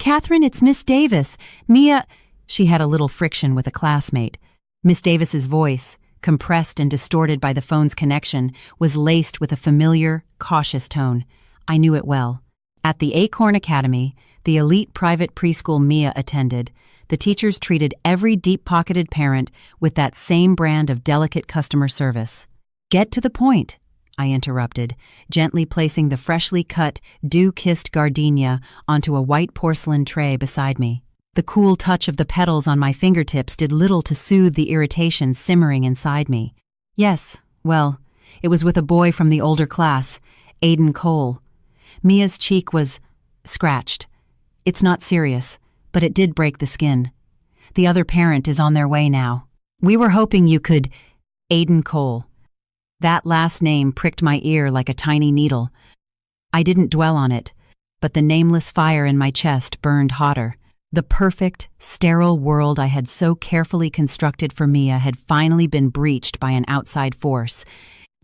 Catherine, it's Miss Davis. Mia. She had a little friction with a classmate. Miss Davis's voice, compressed and distorted by the phone's connection, was laced with a familiar, cautious tone. I knew it well. At the Acorn Academy, the elite private preschool Mia attended, the teachers treated every deep-pocketed parent with that same brand of delicate customer service. "Get to the point," I interrupted, gently placing the freshly cut, dew-kissed gardenia onto a white porcelain tray beside me. The cool touch of the petals on my fingertips did little to soothe the irritation simmering inside me. Yes, well, it was with a boy from the older class, Aiden Cole. Mia's cheek was scratched. It's not serious, but it did break the skin. The other parent is on their way now. We were hoping you could... Aiden Cole. That last name pricked my ear like a tiny needle. I didn't dwell on it, but the nameless fire in my chest burned hotter. The perfect, sterile world I had so carefully constructed for Mia had finally been breached by an outside force.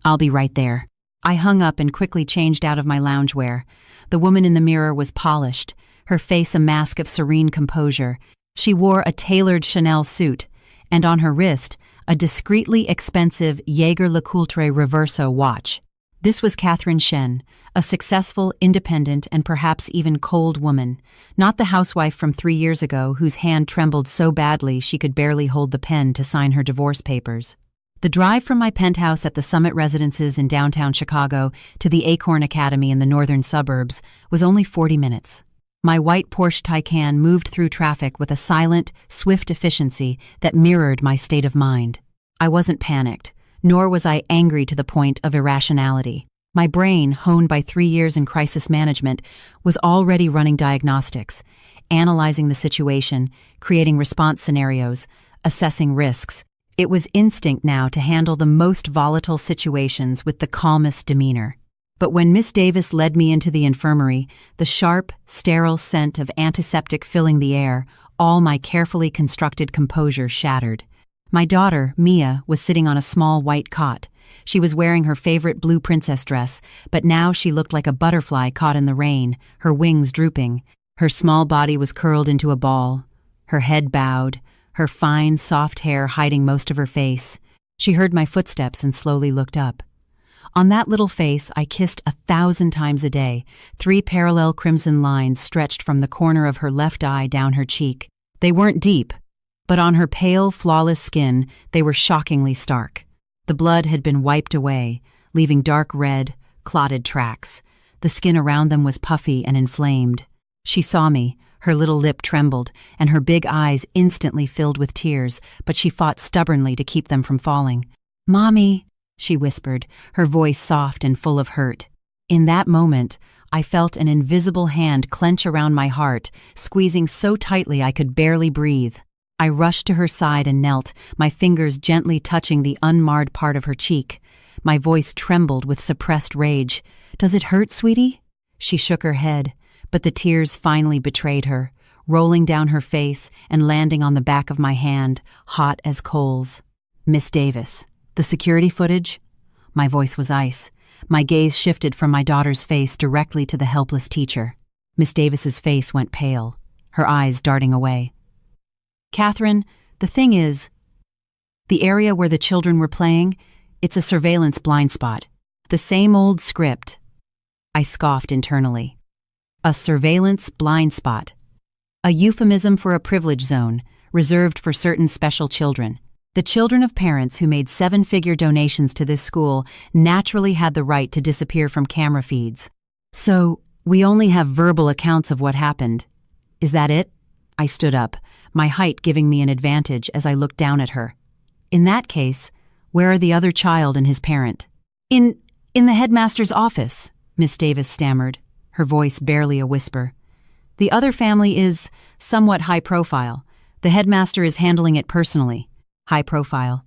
"I'll be right there." I hung up and quickly changed out of my loungewear. The woman in the mirror was polished, her face a mask of serene composure. She wore a tailored Chanel suit, and on her wrist, a discreetly expensive Jaeger-LeCoultre Reverso watch. This was Catherine Shen, a successful, independent, and perhaps even cold woman, not the housewife from 3 years ago whose hand trembled so badly she could barely hold the pen to sign her divorce papers. The drive from my penthouse at the Summit Residences in downtown Chicago to the Acorn Academy in the northern suburbs was only 40 minutes. My white Porsche Taycan moved through traffic with a silent, swift efficiency that mirrored my state of mind. I wasn't panicked, nor was I angry to the point of irrationality. My brain, honed by 3 years in crisis management, was already running diagnostics, analyzing the situation, creating response scenarios, assessing risks. It was instinct now to handle the most volatile situations with the calmest demeanor. But when Miss Davis led me into the infirmary, the sharp, sterile scent of antiseptic filling the air, all my carefully constructed composure shattered. My daughter, Mia, was sitting on a small white cot. She was wearing her favorite blue princess dress, but now she looked like a butterfly caught in the rain, her wings drooping. Her small body was curled into a ball, her head bowed, her fine, soft hair hiding most of her face. She heard my footsteps and slowly looked up. On that little face I kissed 1,000 times a day, 3 parallel crimson lines stretched from the corner of her left eye down her cheek. They weren't deep, but on her pale, flawless skin they were shockingly stark. The blood had been wiped away, leaving dark red, clotted tracks. The skin around them was puffy and inflamed. She saw me, her little lip trembled, and her big eyes instantly filled with tears, but she fought stubbornly to keep them from falling. "Mommy," she whispered, her voice soft and full of hurt. In that moment, I felt an invisible hand clench around my heart, squeezing so tightly I could barely breathe. I rushed to her side and knelt, my fingers gently touching the unmarred part of her cheek. My voice trembled with suppressed rage. "Does it hurt, sweetie?" She shook her head, but the tears finally betrayed her, rolling down her face and landing on the back of my hand, hot as coals. "Miss Davis, the security footage?" My voice was ice. My gaze shifted from my daughter's face directly to the helpless teacher. Miss Davis's face went pale, her eyes darting away. "Catherine, the thing is, the area where the children were playing, it's a surveillance blind spot. The same old script." I scoffed internally. A surveillance blind spot. A euphemism for a privilege zone, reserved for certain special children. The children of parents who made 7-figure donations to this school naturally had the right to disappear from camera feeds. "So, we only have verbal accounts of what happened. Is that it?" I stood up, my height giving me an advantage as I looked down at her. "In that case, where are the other child and his parent?" In the headmaster's office," Miss Davis stammered, her voice barely a whisper. "The other family is somewhat high profile. The headmaster is handling it personally." High profile.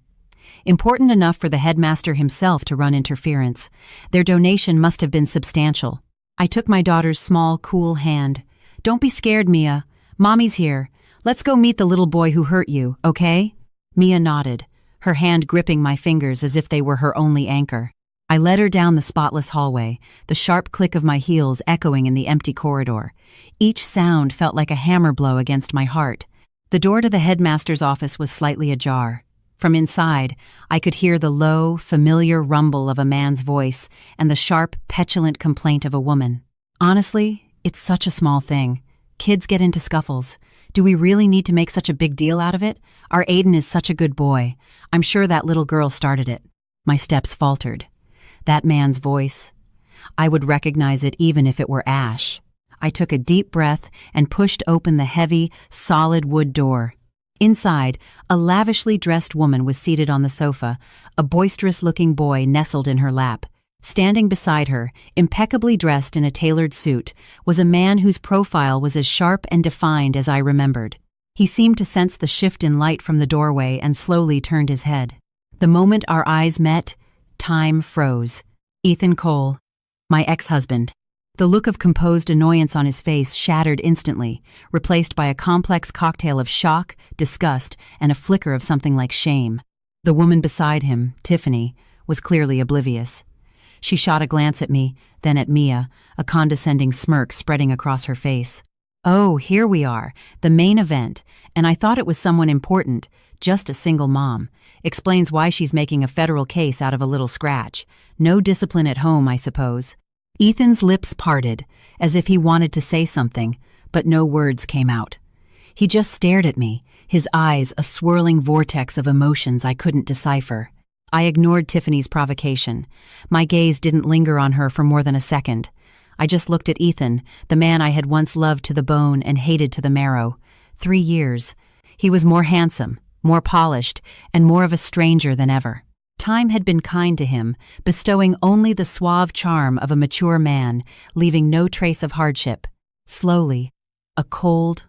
Important enough for the headmaster himself to run interference. Their donation must have been substantial. I took my daughter's small, cool hand. "Don't be scared, Mia. Mommy's here. Let's go meet the little boy who hurt you, okay?" Mia nodded, her hand gripping my fingers as if they were her only anchor. I led her down the spotless hallway, the sharp click of my heels echoing in the empty corridor. Each sound felt like a hammer blow against my heart. The door to the headmaster's office was slightly ajar. From inside, I could hear the low, familiar rumble of a man's voice and the sharp, petulant complaint of a woman. Honestly, it's such a small thing. Kids get into scuffles. Do we really need to make such a big deal out of it? Our Aiden is such a good boy. I'm sure that little girl started it. My steps faltered. That man's voice. I would recognize it even if it were Ash. I took a deep breath and pushed open the heavy, solid wood door. Inside, a lavishly dressed woman was seated on the sofa, a boisterous-looking boy nestled in her lap. Standing beside her, impeccably dressed in a tailored suit, was a man whose profile was as sharp and defined as I remembered. He seemed to sense the shift in light from the doorway and slowly turned his head. The moment our eyes met, time froze. Ethan Cole, my ex-husband. The look of composed annoyance on his face shattered instantly, replaced by a complex cocktail of shock, disgust, and a flicker of something like shame. The woman beside him, Tiffany, was clearly oblivious. She shot a glance at me, then at Mia, a condescending smirk spreading across her face. Oh, here we are, the main event, and I thought it was someone important, just a single mom. Explains why she's making a federal case out of a little scratch. No discipline at home, I suppose. Ethan's lips parted, as if he wanted to say something, but no words came out. He just stared at me, his eyes a swirling vortex of emotions I couldn't decipher. I ignored Tiffany's provocation. My gaze didn't linger on her for more than a second. I just looked at Ethan, the man I had once loved to the bone and hated to the marrow. 3 years. He was more handsome, more polished, and more of a stranger than ever. Time had been kind to him, bestowing only the suave charm of a mature man, leaving no trace of hardship. Slowly, a cold,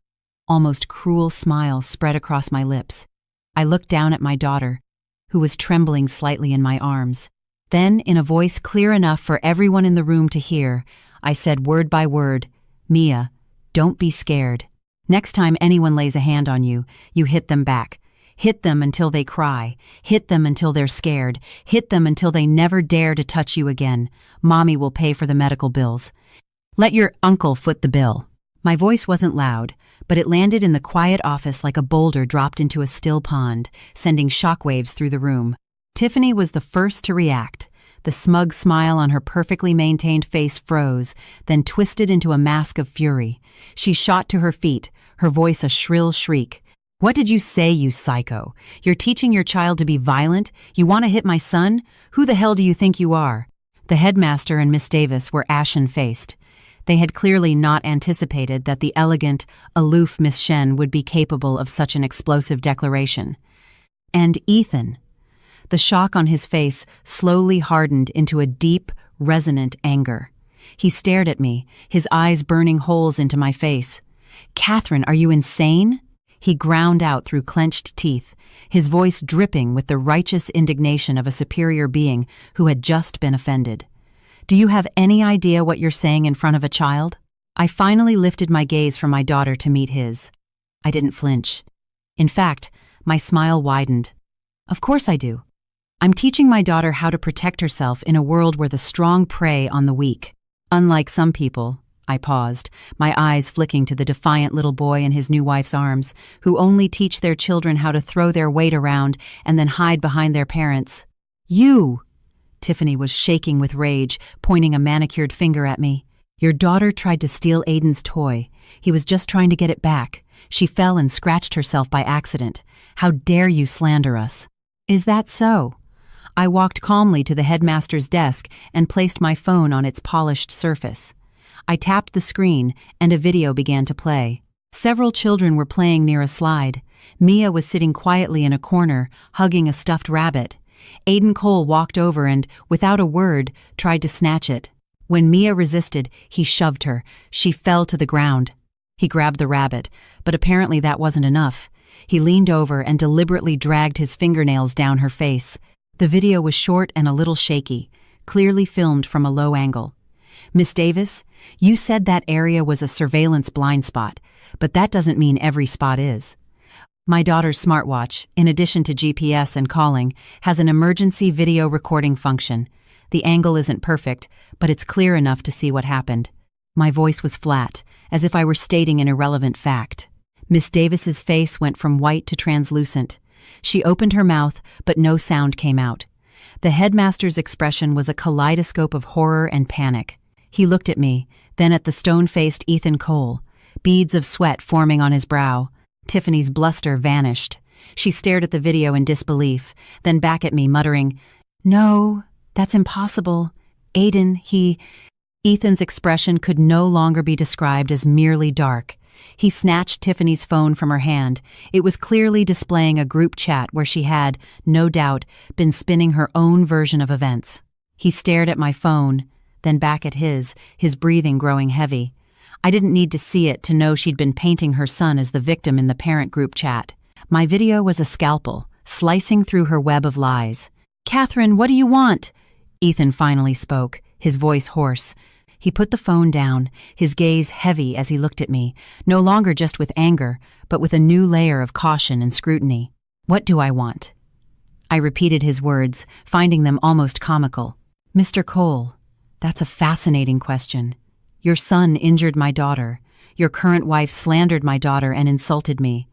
almost cruel smile spread across my lips. I looked down at my daughter, who was trembling slightly in my arms. Then, in a voice clear enough for everyone in the room to hear, I said word by word, "Mia, don't be scared. Next time anyone lays a hand on you, you hit them back. Hit them until they cry. Hit them until they're scared. Hit them until they never dare to touch you again. Mommy will pay for the medical bills. Let your uncle foot the bill." My voice wasn't loud, but it landed in the quiet office like a boulder dropped into a still pond, sending shockwaves through the room. Tiffany was the first to react. The smug smile on her perfectly maintained face froze, then twisted into a mask of fury. She shot to her feet, her voice a shrill shriek. "What did you say, you psycho? You're teaching your child to be violent? You want to hit my son? Who the hell do you think you are?" The headmaster and Miss Davis were ashen-faced. They had clearly not anticipated that the elegant, aloof Miss Shen would be capable of such an explosive declaration. And Ethan. The shock on his face slowly hardened into a deep, resonant anger. He stared at me, his eyes burning holes into my face. "Catherine, are you insane?" He ground out through clenched teeth, his voice dripping with the righteous indignation of a superior being who had just been offended. "Do you have any idea what you're saying in front of a child?" I finally lifted my gaze from my daughter to meet his. I didn't flinch. In fact, my smile widened. Of course I do. I'm teaching my daughter how to protect herself in a world where the strong prey on the weak. Unlike some people, I paused, my eyes flicking to the defiant little boy in his new wife's arms, who only teach their children how to throw their weight around and then hide behind their parents. "You!" Tiffany was shaking with rage, pointing a manicured finger at me. "Your daughter tried to steal Aiden's toy. He was just trying to get it back. She fell and scratched herself by accident. How dare you slander us?" "Is that so?" I walked calmly to the headmaster's desk and placed my phone on its polished surface. I tapped the screen, and a video began to play. Several children were playing near a slide. Mia was sitting quietly in a corner, hugging a stuffed rabbit. Aiden Cole walked over and, without a word, tried to snatch it. When Mia resisted, he shoved her. She fell to the ground. He grabbed the rabbit, but apparently that wasn't enough. He leaned over and deliberately dragged his fingernails down her face. The video was short and a little shaky, clearly filmed from a low angle. "Miss Davis, you said that area was a surveillance blind spot, but that doesn't mean every spot is. My daughter's smartwatch, in addition to GPS and calling, has an emergency video recording function. The angle isn't perfect, but it's clear enough to see what happened. My voice was flat, as if I were stating an irrelevant fact. Miss Davis's face went from white to translucent. She opened her mouth, but no sound came out. The headmaster's expression was a kaleidoscope of horror and panic. He looked at me, then at the stone-faced Ethan Cole, beads of sweat forming on his brow. Tiffany's bluster vanished. She stared at the video in disbelief, then back at me, muttering, "No, that's impossible. Aiden, Ethan's expression could no longer be described as merely dark. He snatched Tiffany's phone from her hand. It was clearly displaying a group chat where she had, no doubt, been spinning her own version of events. He stared at my phone, then back at his breathing growing heavy. I didn't need to see it to know she'd been painting her son as the victim in the parent group chat. My video was a scalpel, slicing through her web of lies. "Catherine, what do you want?" Ethan finally spoke, his voice hoarse. He put the phone down, his gaze heavy as he looked at me, no longer just with anger, but with a new layer of caution and scrutiny. "What do I want?" I repeated his words, finding them almost comical. "Mr. Cole, that's a fascinating question. Your son injured my daughter. Your current wife slandered my daughter and insulted me.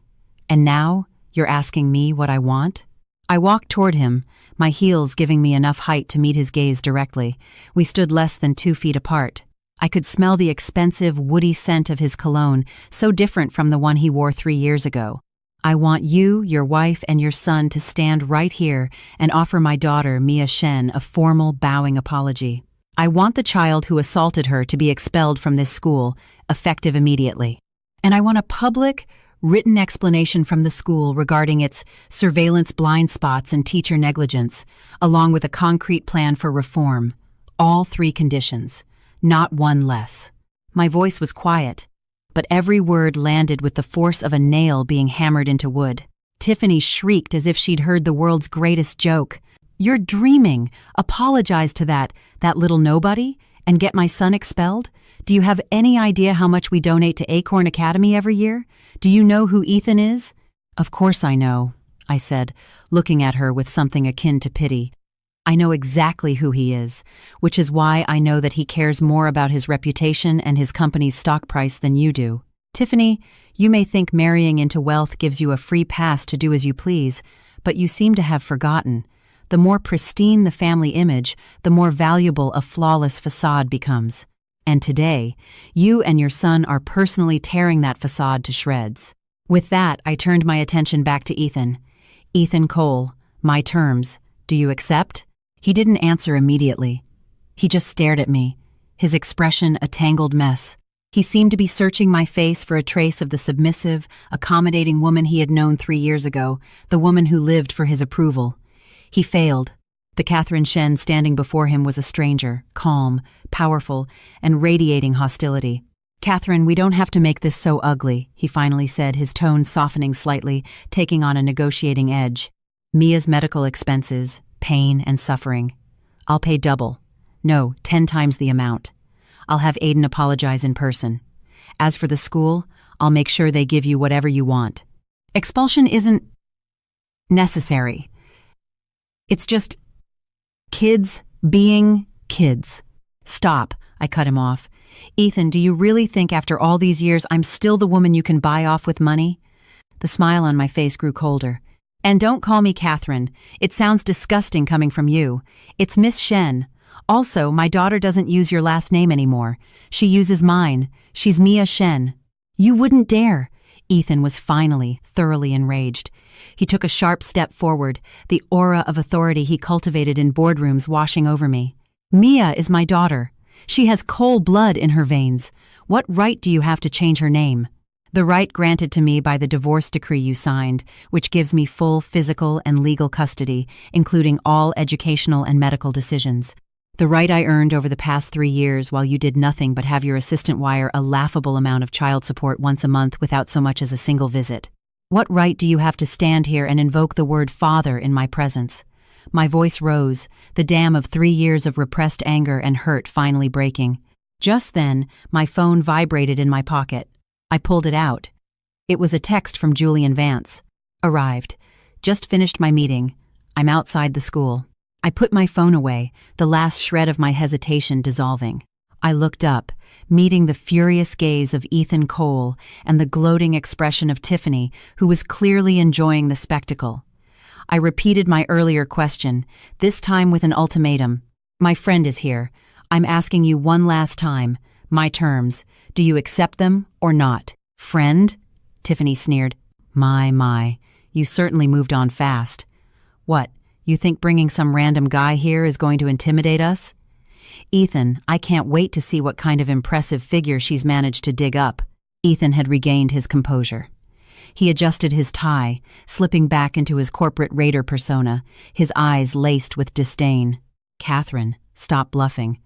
And now you're asking me what I want?" I walked toward him, my heels giving me enough height to meet his gaze directly. We stood less than 2 feet apart. I could smell the expensive, woody scent of his cologne, so different from the one he wore 3 years ago. "I want you, your wife, and your son to stand right here and offer my daughter, Mia Shen, a formal, bowing apology. I want the child who assaulted her to be expelled from this school, effective immediately. And I want a public, written explanation from the school regarding its surveillance blind spots and teacher negligence, along with a concrete plan for reform. All 3 conditions, not one less." My voice was quiet, but every word landed with the force of a nail being hammered into wood. Tiffany shrieked as if she'd heard the world's greatest joke. "You're dreaming. Apologize to that little nobody, and get my son expelled? Do you have any idea how much we donate to Acorn Academy every year? Do you know who Ethan is?" "Of course I know," I said, looking at her with something akin to pity. "I know exactly who he is, which is why I know that he cares more about his reputation and his company's stock price than you do. Tiffany, you may think marrying into wealth gives you a free pass to do as you please, but you seem to have forgotten. The more pristine the family image, the more valuable a flawless facade becomes. And today, you and your son are personally tearing that facade to shreds." With that, I turned my attention back to Ethan. "Ethan Cole, my terms. Do you accept?" He didn't answer immediately. He just stared at me, his expression a tangled mess. He seemed to be searching my face for a trace of the submissive, accommodating woman he had known 3 years ago, the woman who lived for his approval. He failed. The Catherine Shen standing before him was a stranger, calm, powerful, and radiating hostility. "Catherine, we don't have to make this so ugly," he finally said, his tone softening slightly, taking on a negotiating edge. "Mia's medical expenses, pain, and suffering. I'll pay double. No, 10 times the amount. I'll have Aiden apologize in person. As for the school, I'll make sure they give you whatever you want. Expulsion isn't necessary. It's just kids being kids." "Stop," I cut him off. "Ethan, do you really think after all these years I'm still the woman you can buy off with money?" The smile on my face grew colder. "And don't call me Catherine. It sounds disgusting coming from you. It's Miss Shen. Also, my daughter doesn't use your last name anymore. She uses mine. She's Mia Shen." "You wouldn't dare." Ethan was finally thoroughly enraged. He took a sharp step forward, the aura of authority he cultivated in boardrooms washing over me. "Mia is my daughter. She has Cole blood in her veins. What right do you have to change her name?" "The right granted to me by the divorce decree you signed, which gives me full physical and legal custody, including all educational and medical decisions. The right I earned over the past 3 years while you did nothing but have your assistant wire a laughable amount of child support once a month without so much as a single visit. What right do you have to stand here and invoke the word father in my presence?" My voice rose, the dam of 3 years of repressed anger and hurt finally breaking. Just then, my phone vibrated in my pocket. I pulled it out. It was a text from Julian Vance. "Arrived. Just finished my meeting. I'm outside the school." I put my phone away, the last shred of my hesitation dissolving. I looked up, meeting the furious gaze of Ethan Cole and the gloating expression of Tiffany, who was clearly enjoying the spectacle. I repeated my earlier question, this time with an ultimatum. My friend is here. I'm asking you one last time. My terms. Do you accept them or not? Friend? Tiffany sneered. My. You certainly moved on fast. What, you think bringing some random guy here is going to intimidate us? Ethan, I can't wait to see what kind of impressive figure she's managed to dig up. Ethan had regained his composure. He adjusted his tie, slipping back into his corporate raider persona, his eyes laced with disdain. Catherine, stop bluffing.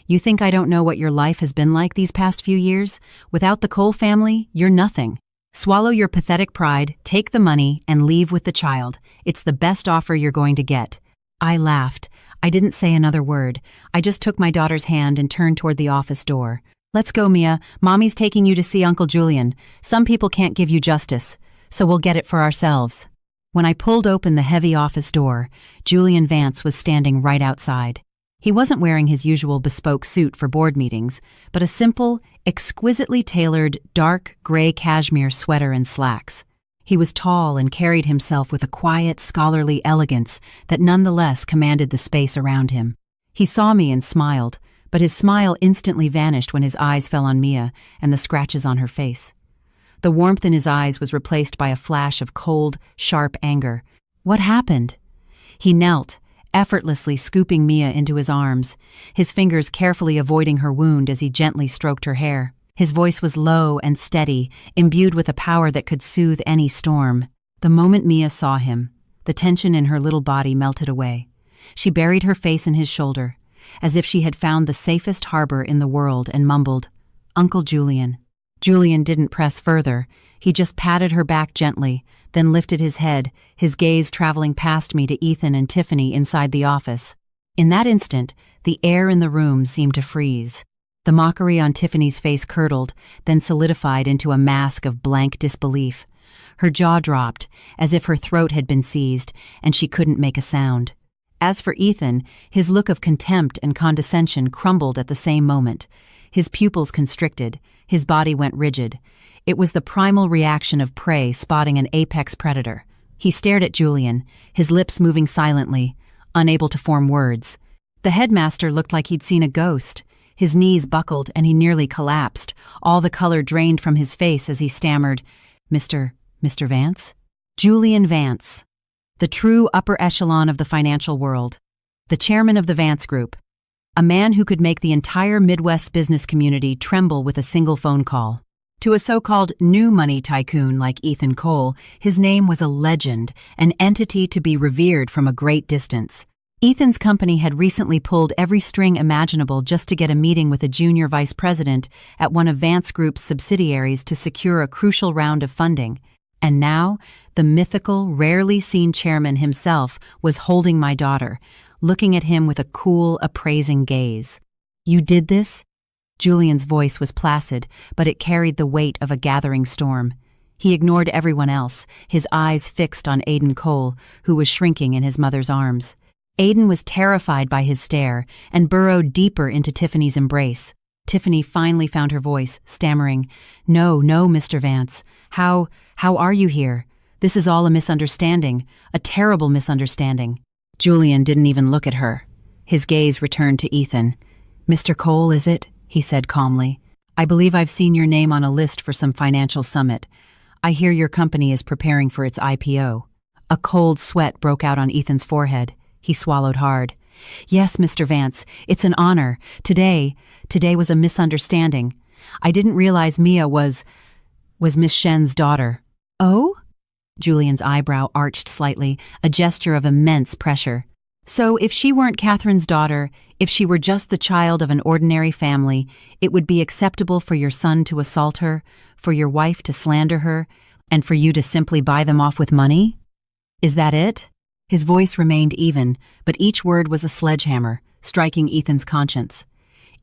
You think I don't know what your life has been like these past few years? Without the Cole family, you're nothing. Swallow your pathetic pride, take the money, and leave with the child. It's the best offer you're going to get. I laughed. I didn't say another word. I just took my daughter's hand and turned toward the office door. Let's go, Mia. Mommy's taking you to see Uncle Julian. Some people can't give you justice, so we'll get it for ourselves. When I pulled open the heavy office door, Julian Vance was standing right outside. He wasn't wearing his usual bespoke suit for board meetings, but a simple, exquisitely tailored, dark gray cashmere sweater and slacks. He was tall and carried himself with a quiet, scholarly elegance that nonetheless commanded the space around him. He saw me and smiled, but his smile instantly vanished when his eyes fell on Mia and the scratches on her face. The warmth in his eyes was replaced by a flash of cold, sharp anger. What happened? He knelt, effortlessly scooping Mia into his arms, his fingers carefully avoiding her wound as he gently stroked her hair. His voice was low and steady, imbued with a power that could soothe any storm. The moment Mia saw him, the tension in her little body melted away. She buried her face in his shoulder, as if she had found the safest harbor in the world, and mumbled, "Uncle Julian." Julian didn't press further. He just patted her back gently, then lifted his head, his gaze traveling past me to Ethan and Tiffany inside the office. In that instant, the air in the room seemed to freeze. The mockery on Tiffany's face curdled, then solidified into a mask of blank disbelief. Her jaw dropped, as if her throat had been seized, and she couldn't make a sound. As for Ethan, his look of contempt and condescension crumbled at the same moment. His pupils constricted, his body went rigid. It was the primal reaction of prey spotting an apex predator. He stared at Julian, his lips moving silently, unable to form words. The headmaster looked like he'd seen a ghost. His knees buckled and he nearly collapsed, all the color drained from his face as he stammered, Mr. Vance? Julian Vance, the true upper echelon of the financial world, the chairman of the Vance Group, a man who could make the entire Midwest business community tremble with a single phone call. To a so-called new money tycoon like Ethan Cole, his name was a legend, an entity to be revered from a great distance. Ethan's company had recently pulled every string imaginable just to get a meeting with a junior vice president at one of Vance Group's subsidiaries to secure a crucial round of funding. And now, the mythical, rarely seen chairman himself was holding my daughter, looking at him with a cool, appraising gaze. "You did this?" Julian's voice was placid, but it carried the weight of a gathering storm. He ignored everyone else, his eyes fixed on Aiden Cole, who was shrinking in his mother's arms. Aiden was terrified by his stare and burrowed deeper into Tiffany's embrace. Tiffany finally found her voice, stammering, No, Mr. Vance. How are you here? This is all a misunderstanding, a terrible misunderstanding." Julian didn't even look at her. His gaze returned to Ethan. "Mr. Cole, is it?" he said calmly. "I believe I've seen your name on a list for some financial summit. I hear your company is preparing for its IPO." A cold sweat broke out on Ethan's forehead. He swallowed hard. "Yes, Mr. Vance, it's an honor. Today was a misunderstanding. I didn't realize Mia was Miss Shen's daughter." "Oh?" Julian's eyebrow arched slightly, a gesture of immense pressure. "So if she weren't Catherine's daughter, if she were just the child of an ordinary family, it would be acceptable for your son to assault her, for your wife to slander her, and for you to simply buy them off with money? Is that it?" His voice remained even, but each word was a sledgehammer, striking Ethan's conscience.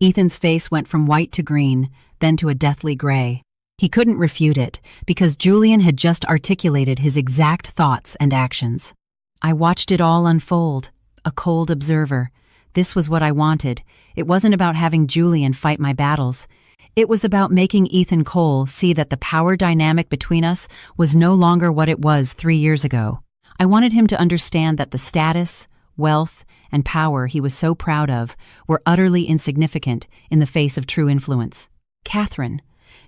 Ethan's face went from white to green, then to a deathly gray. He couldn't refute it, because Julian had just articulated his exact thoughts and actions. I watched it all unfold, a cold observer. This was what I wanted. It wasn't about having Julian fight my battles. It was about making Ethan Cole see that the power dynamic between us was no longer what it was 3 years ago. I wanted him to understand that the status, wealth, and power he was so proud of were utterly insignificant in the face of true influence. Catherine.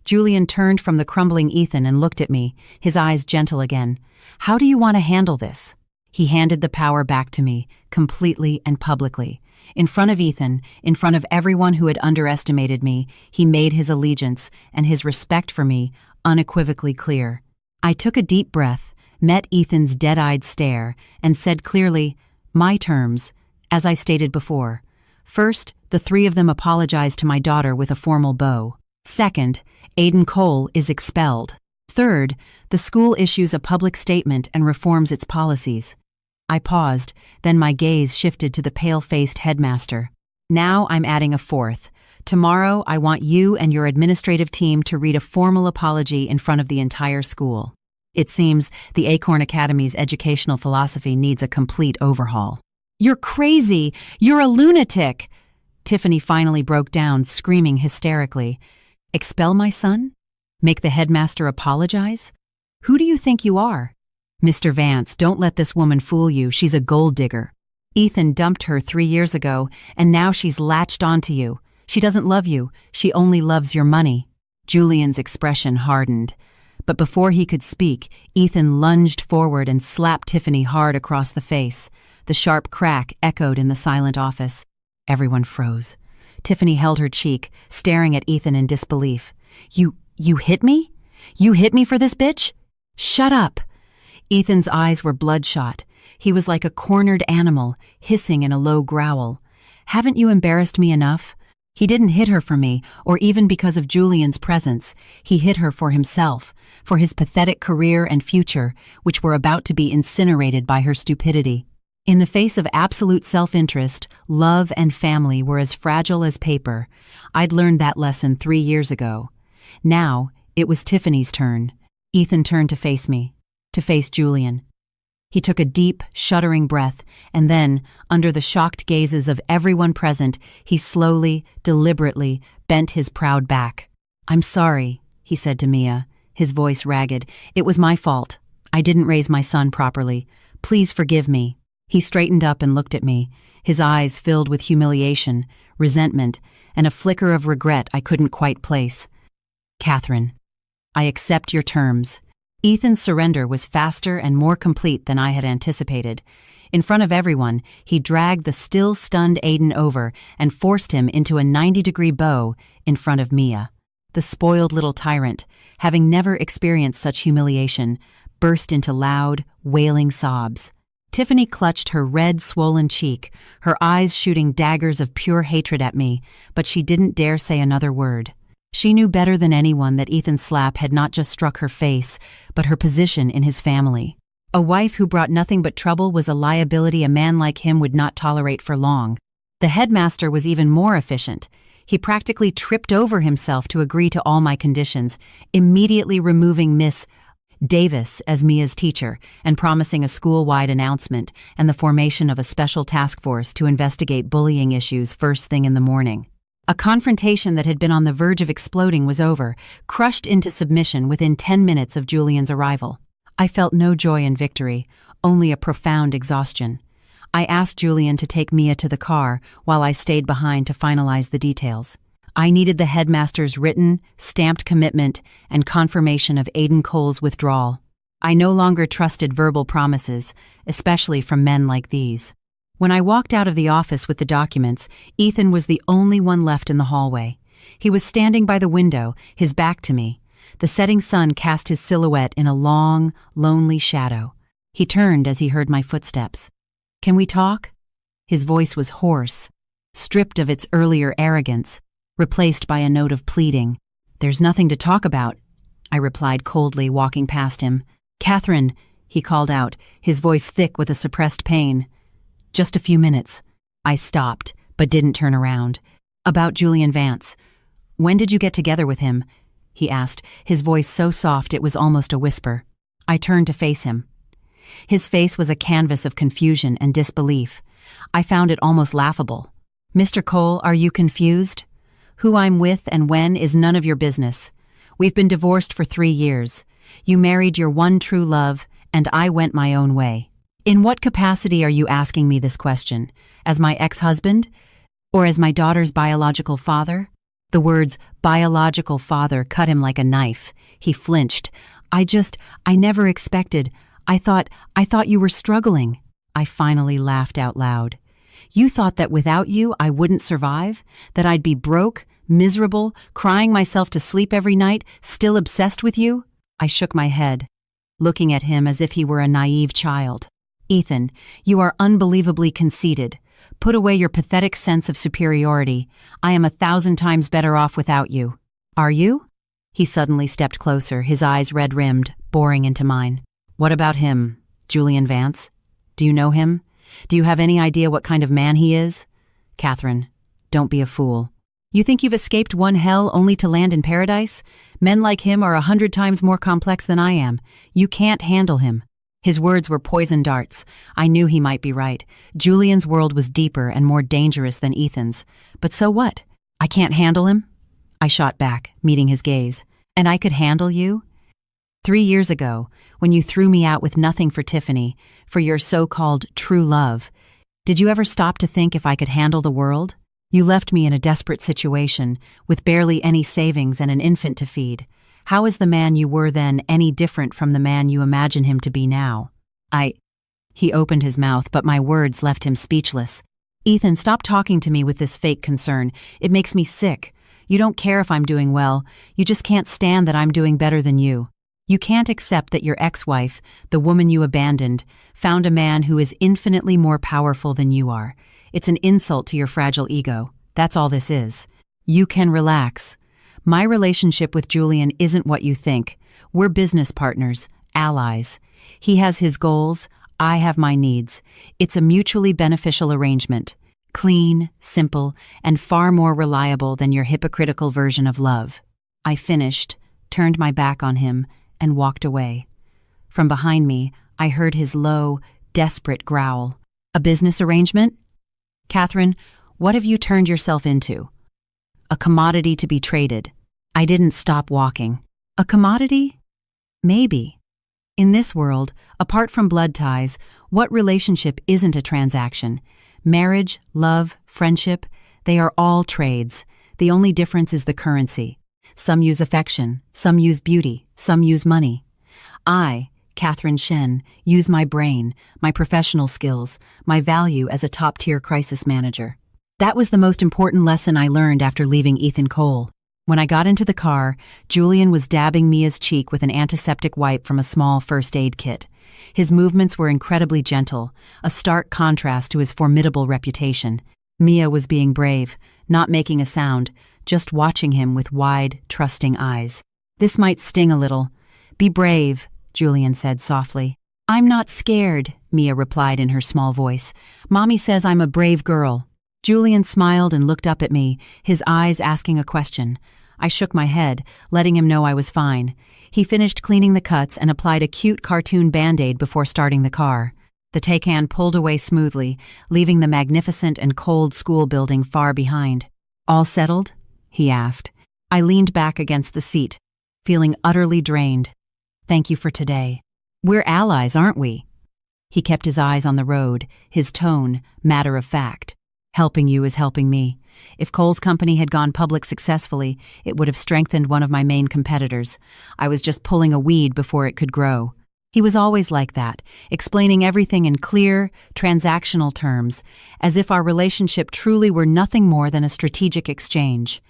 Julian turned from the crumbling Ethan and looked at me, his eyes gentle again. How do you want to handle this? He handed the power back to me, completely and publicly. In front of Ethan, in front of everyone who had underestimated me, he made his allegiance and his respect for me unequivocally clear. I took a deep breath, met Ethan's dead-eyed stare, and said clearly, my terms, as I stated before. First, the 3 of them apologized to my daughter with a formal bow. Second, Aiden Cole is expelled. Third, the school issues a public statement and reforms its policies. I paused, then my gaze shifted to the pale-faced headmaster. Now I'm adding a 4th. Tomorrow I want you and your administrative team to read a formal apology in front of the entire school. It seems the Acorn Academy's educational philosophy needs a complete overhaul. You're crazy! You're a lunatic! Tiffany finally broke down, screaming hysterically. Expel my son? Make the headmaster apologize? Who do you think you are? Mr. Vance, don't let this woman fool you. She's a gold digger. Ethan dumped her 3 years ago, and now she's latched onto you. She doesn't love you. She only loves your money. Julian's expression hardened. But before he could speak, Ethan lunged forward and slapped Tiffany hard across the face. The sharp crack echoed in the silent office. Everyone froze. Tiffany held her cheek, staring at Ethan in disbelief. You hit me? You hit me for this, bitch? Shut up! Ethan's eyes were bloodshot. He was like a cornered animal, hissing in a low growl. Haven't you embarrassed me enough? He didn't hit her for me, or even because of Julian's presence. He hit her for himself, for his pathetic career and future, which were about to be incinerated by her stupidity. In the face of absolute self-interest, love and family were as fragile as paper. I'd learned that lesson 3 years ago. Now, it was Tiffany's turn. Ethan turned to face me, to face Julian. He took a deep, shuddering breath, and then, under the shocked gazes of everyone present, he slowly, deliberately bent his proud back. I'm sorry, he said to Mia, his voice ragged. It was my fault. I didn't raise my son properly. Please forgive me. He straightened up and looked at me, his eyes filled with humiliation, resentment, and a flicker of regret I couldn't quite place. Catherine, I accept your terms. Ethan's surrender was faster and more complete than I had anticipated. In front of everyone, he dragged the still-stunned Aiden over and forced him into a 90-degree bow in front of Mia. The spoiled little tyrant, having never experienced such humiliation, burst into loud, wailing sobs. Tiffany clutched her red, swollen cheek, her eyes shooting daggers of pure hatred at me, but she didn't dare say another word. She knew better than anyone that Ethan's slap had not just struck her face, but her position in his family. A wife who brought nothing but trouble was a liability a man like him would not tolerate for long. The headmaster was even more efficient. He practically tripped over himself to agree to all my conditions, immediately removing Miss Davis as Mia's teacher and promising a school-wide announcement and the formation of a special task force to investigate bullying issues first thing in the morning. A confrontation that had been on the verge of exploding was over, crushed into submission within 10 minutes of Julian's arrival. I felt no joy in victory, only a profound exhaustion. I asked Julian to take Mia to the car while I stayed behind to finalize the details. I needed the headmaster's written, stamped commitment and confirmation of Aiden Cole's withdrawal. I no longer trusted verbal promises, especially from men like these. When I walked out of the office with the documents, Ethan was the only one left in the hallway. He was standing by the window, his back to me. The setting sun cast his silhouette in a long, lonely shadow. He turned as he heard my footsteps. Can we talk? His voice was hoarse, stripped of its earlier arrogance, replaced by a note of pleading. There's nothing to talk about, I replied coldly, walking past him. Catherine, he called out, his voice thick with a suppressed pain. Just a few minutes. I stopped, but didn't turn around. About Julian Vance. When did you get together with him? He asked, his voice so soft it was almost a whisper. I turned to face him. His face was a canvas of confusion and disbelief. I found it almost laughable. "Mr. Cole, are you confused? Who I'm with and when is none of your business. We've been divorced for 3 years. You married your one true love, and I went my own way." "In what capacity are you asking me this question? As my ex-husband? Or as my daughter's biological father?" The words biological father cut him like a knife. He flinched. I never expected. I thought you were struggling." I finally laughed out loud. "You thought that without you I wouldn't survive? That I'd be broke, miserable, crying myself to sleep every night, still obsessed with you?" I shook my head, looking at him as if he were a naive child. "Ethan, you are unbelievably conceited. Put away your pathetic sense of superiority. I am 1,000 times better off without you." "Are you?" He suddenly stepped closer, his eyes red-rimmed, boring into mine. "What about him? Julian Vance? Do you know him? Do you have any idea what kind of man he is?" "Catherine, don't be a fool. You think you've escaped one hell only to land in paradise? Men like him are 100 times more complex than I am. You can't handle him." His words were poison darts. I knew he might be right. Julian's world was deeper and more dangerous than Ethan's. But so what? I can't handle him? I shot back, meeting his gaze. "And I could handle you?" 3 years ago, when you threw me out with nothing for Tiffany, for your so-called true love, did you ever stop to think if I could handle the world? You left me in a desperate situation, with barely any savings and an infant to feed. How is the man you were then any different from the man you imagine him to be now? He opened his mouth, but my words left him speechless. "Ethan, stop talking to me with this fake concern. It makes me sick. You don't care if I'm doing well. You just can't stand that I'm doing better than you. You can't accept that your ex-wife, the woman you abandoned, found a man who is infinitely more powerful than you are. It's an insult to your fragile ego. That's all this is. You can relax. My relationship with Julian isn't what you think. We're business partners, allies. He has his goals, I have my needs. It's a mutually beneficial arrangement. Clean, simple, and far more reliable than your hypocritical version of love." I finished, turned my back on him, and walked away. From behind me, I heard his low, desperate growl. "A business arrangement? Catherine, what have you turned yourself into? A commodity to be traded." I didn't stop walking. A commodity? Maybe. In this world, apart from blood ties, what relationship isn't a transaction? Marriage, love, friendship, they are all trades. The only difference is the currency. Some use affection, some use beauty, some use money. I, Catherine Shen, use my brain, my professional skills, my value as a top-tier crisis manager. That was the most important lesson I learned after leaving Ethan Cole. When I got into the car, Julian was dabbing Mia's cheek with an antiseptic wipe from a small first aid kit. His movements were incredibly gentle, a stark contrast to his formidable reputation. Mia was being brave, not making a sound, just watching him with wide, trusting eyes. "This might sting a little. Be brave," Julian said softly. "I'm not scared," Mia replied in her small voice. "Mommy says I'm a brave girl." Julian smiled and looked up at me, his eyes asking a question. I shook my head, letting him know I was fine. He finished cleaning the cuts and applied a cute cartoon Band-Aid before starting the car. The Taycan pulled away smoothly, leaving the magnificent and cold school building far behind. "All settled?" he asked. I leaned back against the seat, feeling utterly drained. "Thank you for today. We're allies, aren't we?" He kept his eyes on the road, his tone matter of fact. "Helping you is helping me. If Cole's company had gone public successfully, it would have strengthened one of my main competitors. I was just pulling a weed before it could grow." He was always like that, explaining everything in clear, transactional terms, as if our relationship truly were nothing more than a strategic exchange.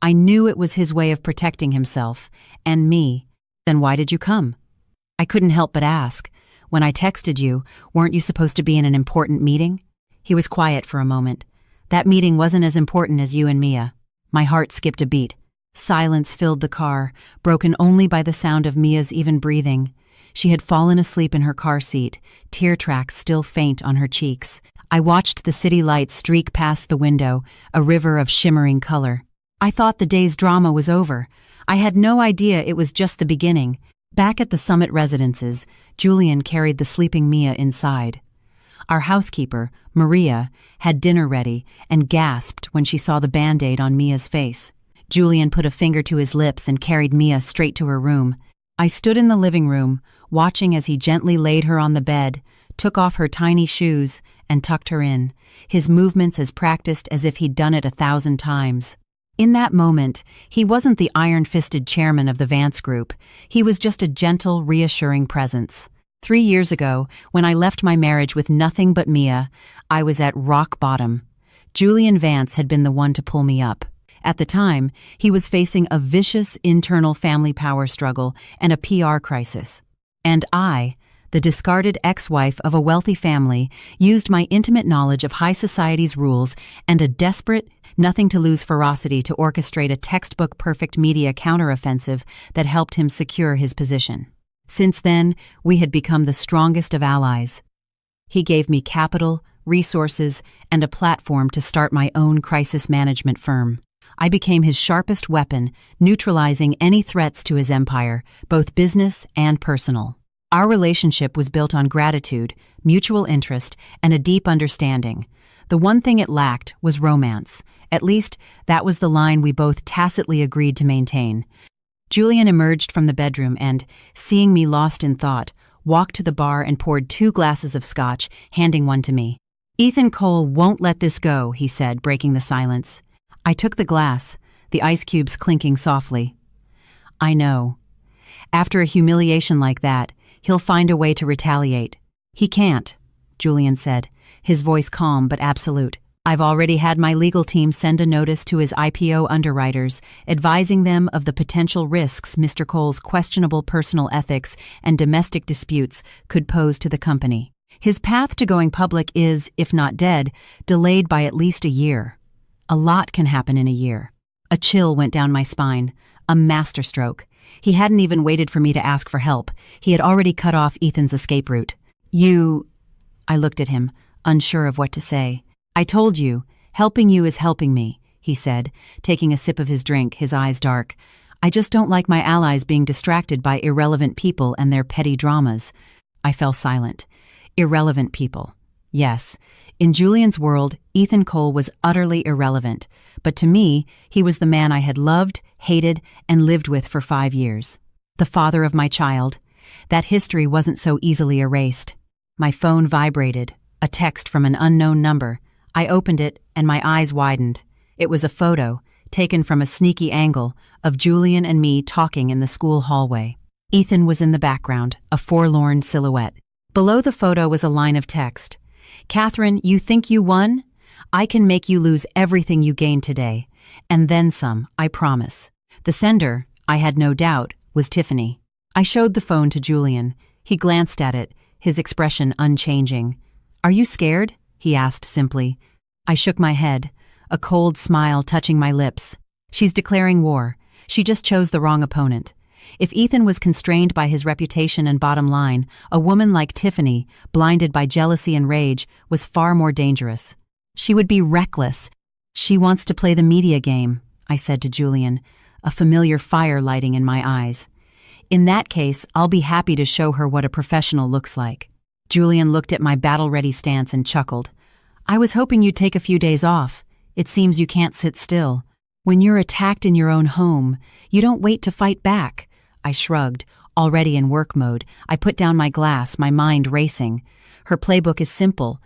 I knew it was his way of protecting himself, and me. "Then why did you come?" I couldn't help but ask. "When I texted you, weren't you supposed to be in an important meeting?" He was quiet for a moment. "That meeting wasn't as important as you and Mia." My heart skipped a beat. Silence filled the car, broken only by the sound of Mia's even breathing. She had fallen asleep in her car seat, tear tracks still faint on her cheeks. I watched the city lights streak past the window, a river of shimmering color. I thought the day's drama was over. I had no idea it was just the beginning. Back at the Summit residences, Julian carried the sleeping Mia inside. Our housekeeper, Maria, had dinner ready and gasped when she saw the Band-Aid on Mia's face. Julian put a finger to his lips and carried Mia straight to her room. I stood in the living room, watching as he gently laid her on the bed, took off her tiny shoes, and tucked her in, his movements as practiced as if he'd done it 1,000 times. In that moment, he wasn't the iron-fisted chairman of the Vance Group. He was just a gentle, reassuring presence. 3 years ago, when I left my marriage with nothing but Mia, I was at rock bottom. Julian Vance had been the one to pull me up. At the time, he was facing a vicious internal family power struggle and a PR crisis. And I, the discarded ex-wife of a wealthy family, used my intimate knowledge of high society's rules and a desperate, nothing-to-lose ferocity to orchestrate a textbook-perfect media counteroffensive that helped him secure his position. Since then, we had become the strongest of allies. He gave me capital, resources, and a platform to start my own crisis management firm. I became his sharpest weapon, neutralizing any threats to his empire, both business and personal. Our relationship was built on gratitude, mutual interest, and a deep understanding. The one thing it lacked was romance. At least, that was the line we both tacitly agreed to maintain. Julian emerged from the bedroom and, seeing me lost in thought, walked to the bar and poured 2 glasses of scotch, handing one to me. "Ethan Cole won't let this go," he said, breaking the silence. I took the glass, the ice cubes clinking softly. "I know. After a humiliation like that, he'll find a way to retaliate." "He can't," Julian said, his voice calm but absolute. "I've already had my legal team send a notice to his IPO underwriters, advising them of the potential risks Mr. Cole's questionable personal ethics and domestic disputes could pose to the company. His path to going public is, if not dead, delayed by at least a year. A lot can happen in a year." A chill went down my spine, a masterstroke. He hadn't even waited for me to ask for help. He had already cut off Ethan's escape route. I looked at him, unsure of what to say. "I told you, helping you is helping me," he said, taking a sip of his drink, his eyes dark. "I just don't like my allies being distracted by irrelevant people and their petty dramas." I fell silent. Irrelevant people. Yes. In Julian's world, Ethan Cole was utterly irrelevant, but to me, he was the man I had loved, hated, and lived with for 5 years. The father of my child. That history wasn't so easily erased. My phone vibrated, a text from an unknown number. I opened it, and my eyes widened. It was a photo, taken from a sneaky angle, of Julian and me talking in the school hallway. Ethan was in the background, a forlorn silhouette. Below the photo was a line of text. "Catherine, you think you won? I can make you lose everything you gained today. And then some, I promise." The sender, I had no doubt, was Tiffany. I showed the phone to Julian. He glanced at it, his expression unchanging. "Are you scared?" he asked simply. I shook my head, a cold smile touching my lips. "She's declaring war. She just chose the wrong opponent." If Ethan was constrained by his reputation and bottom line, a woman like Tiffany, blinded by jealousy and rage, was far more dangerous. She would be reckless. "She wants to play the media game," I said to Julian, a familiar fire lighting in my eyes. "In that case, I'll be happy to show her what a professional looks like." Julian looked at my battle-ready stance and chuckled. "I was hoping you'd take a few days off. It seems you can't sit still. When you're attacked in your own home, you don't wait to fight back." I shrugged, already in work mode. I put down my glass, my mind racing. Her playbook is simple.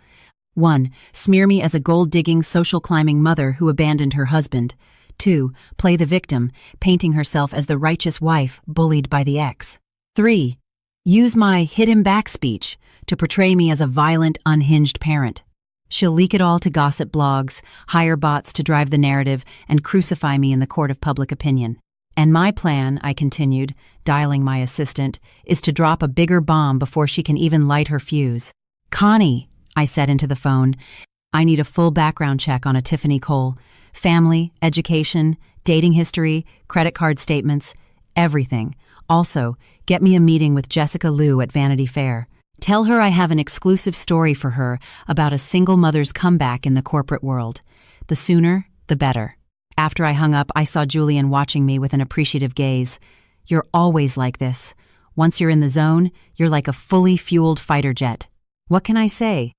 1. Smear me as a gold-digging, social-climbing mother who abandoned her husband. 2. Play the victim, painting herself as the righteous wife bullied by the ex. 3. Use my hit-him-back speech to portray me as a violent, unhinged parent. She'll leak it all to gossip blogs, hire bots to drive the narrative, and crucify me in the court of public opinion. "And my plan," I continued, dialing my assistant, "is to drop a bigger bomb before she can even light her fuse." "Connie," I said into the phone, "I need a full background check on a Tiffany Cole. Family, education, dating history, credit card statements, everything. Also, get me a meeting with Jessica Liu at Vanity Fair. Tell her I have an exclusive story for her about a single mother's comeback in the corporate world. The sooner, the better." After I hung up, I saw Julian watching me with an appreciative gaze. "You're always like this. Once you're in the zone, you're like a fully fueled fighter jet." What can I say?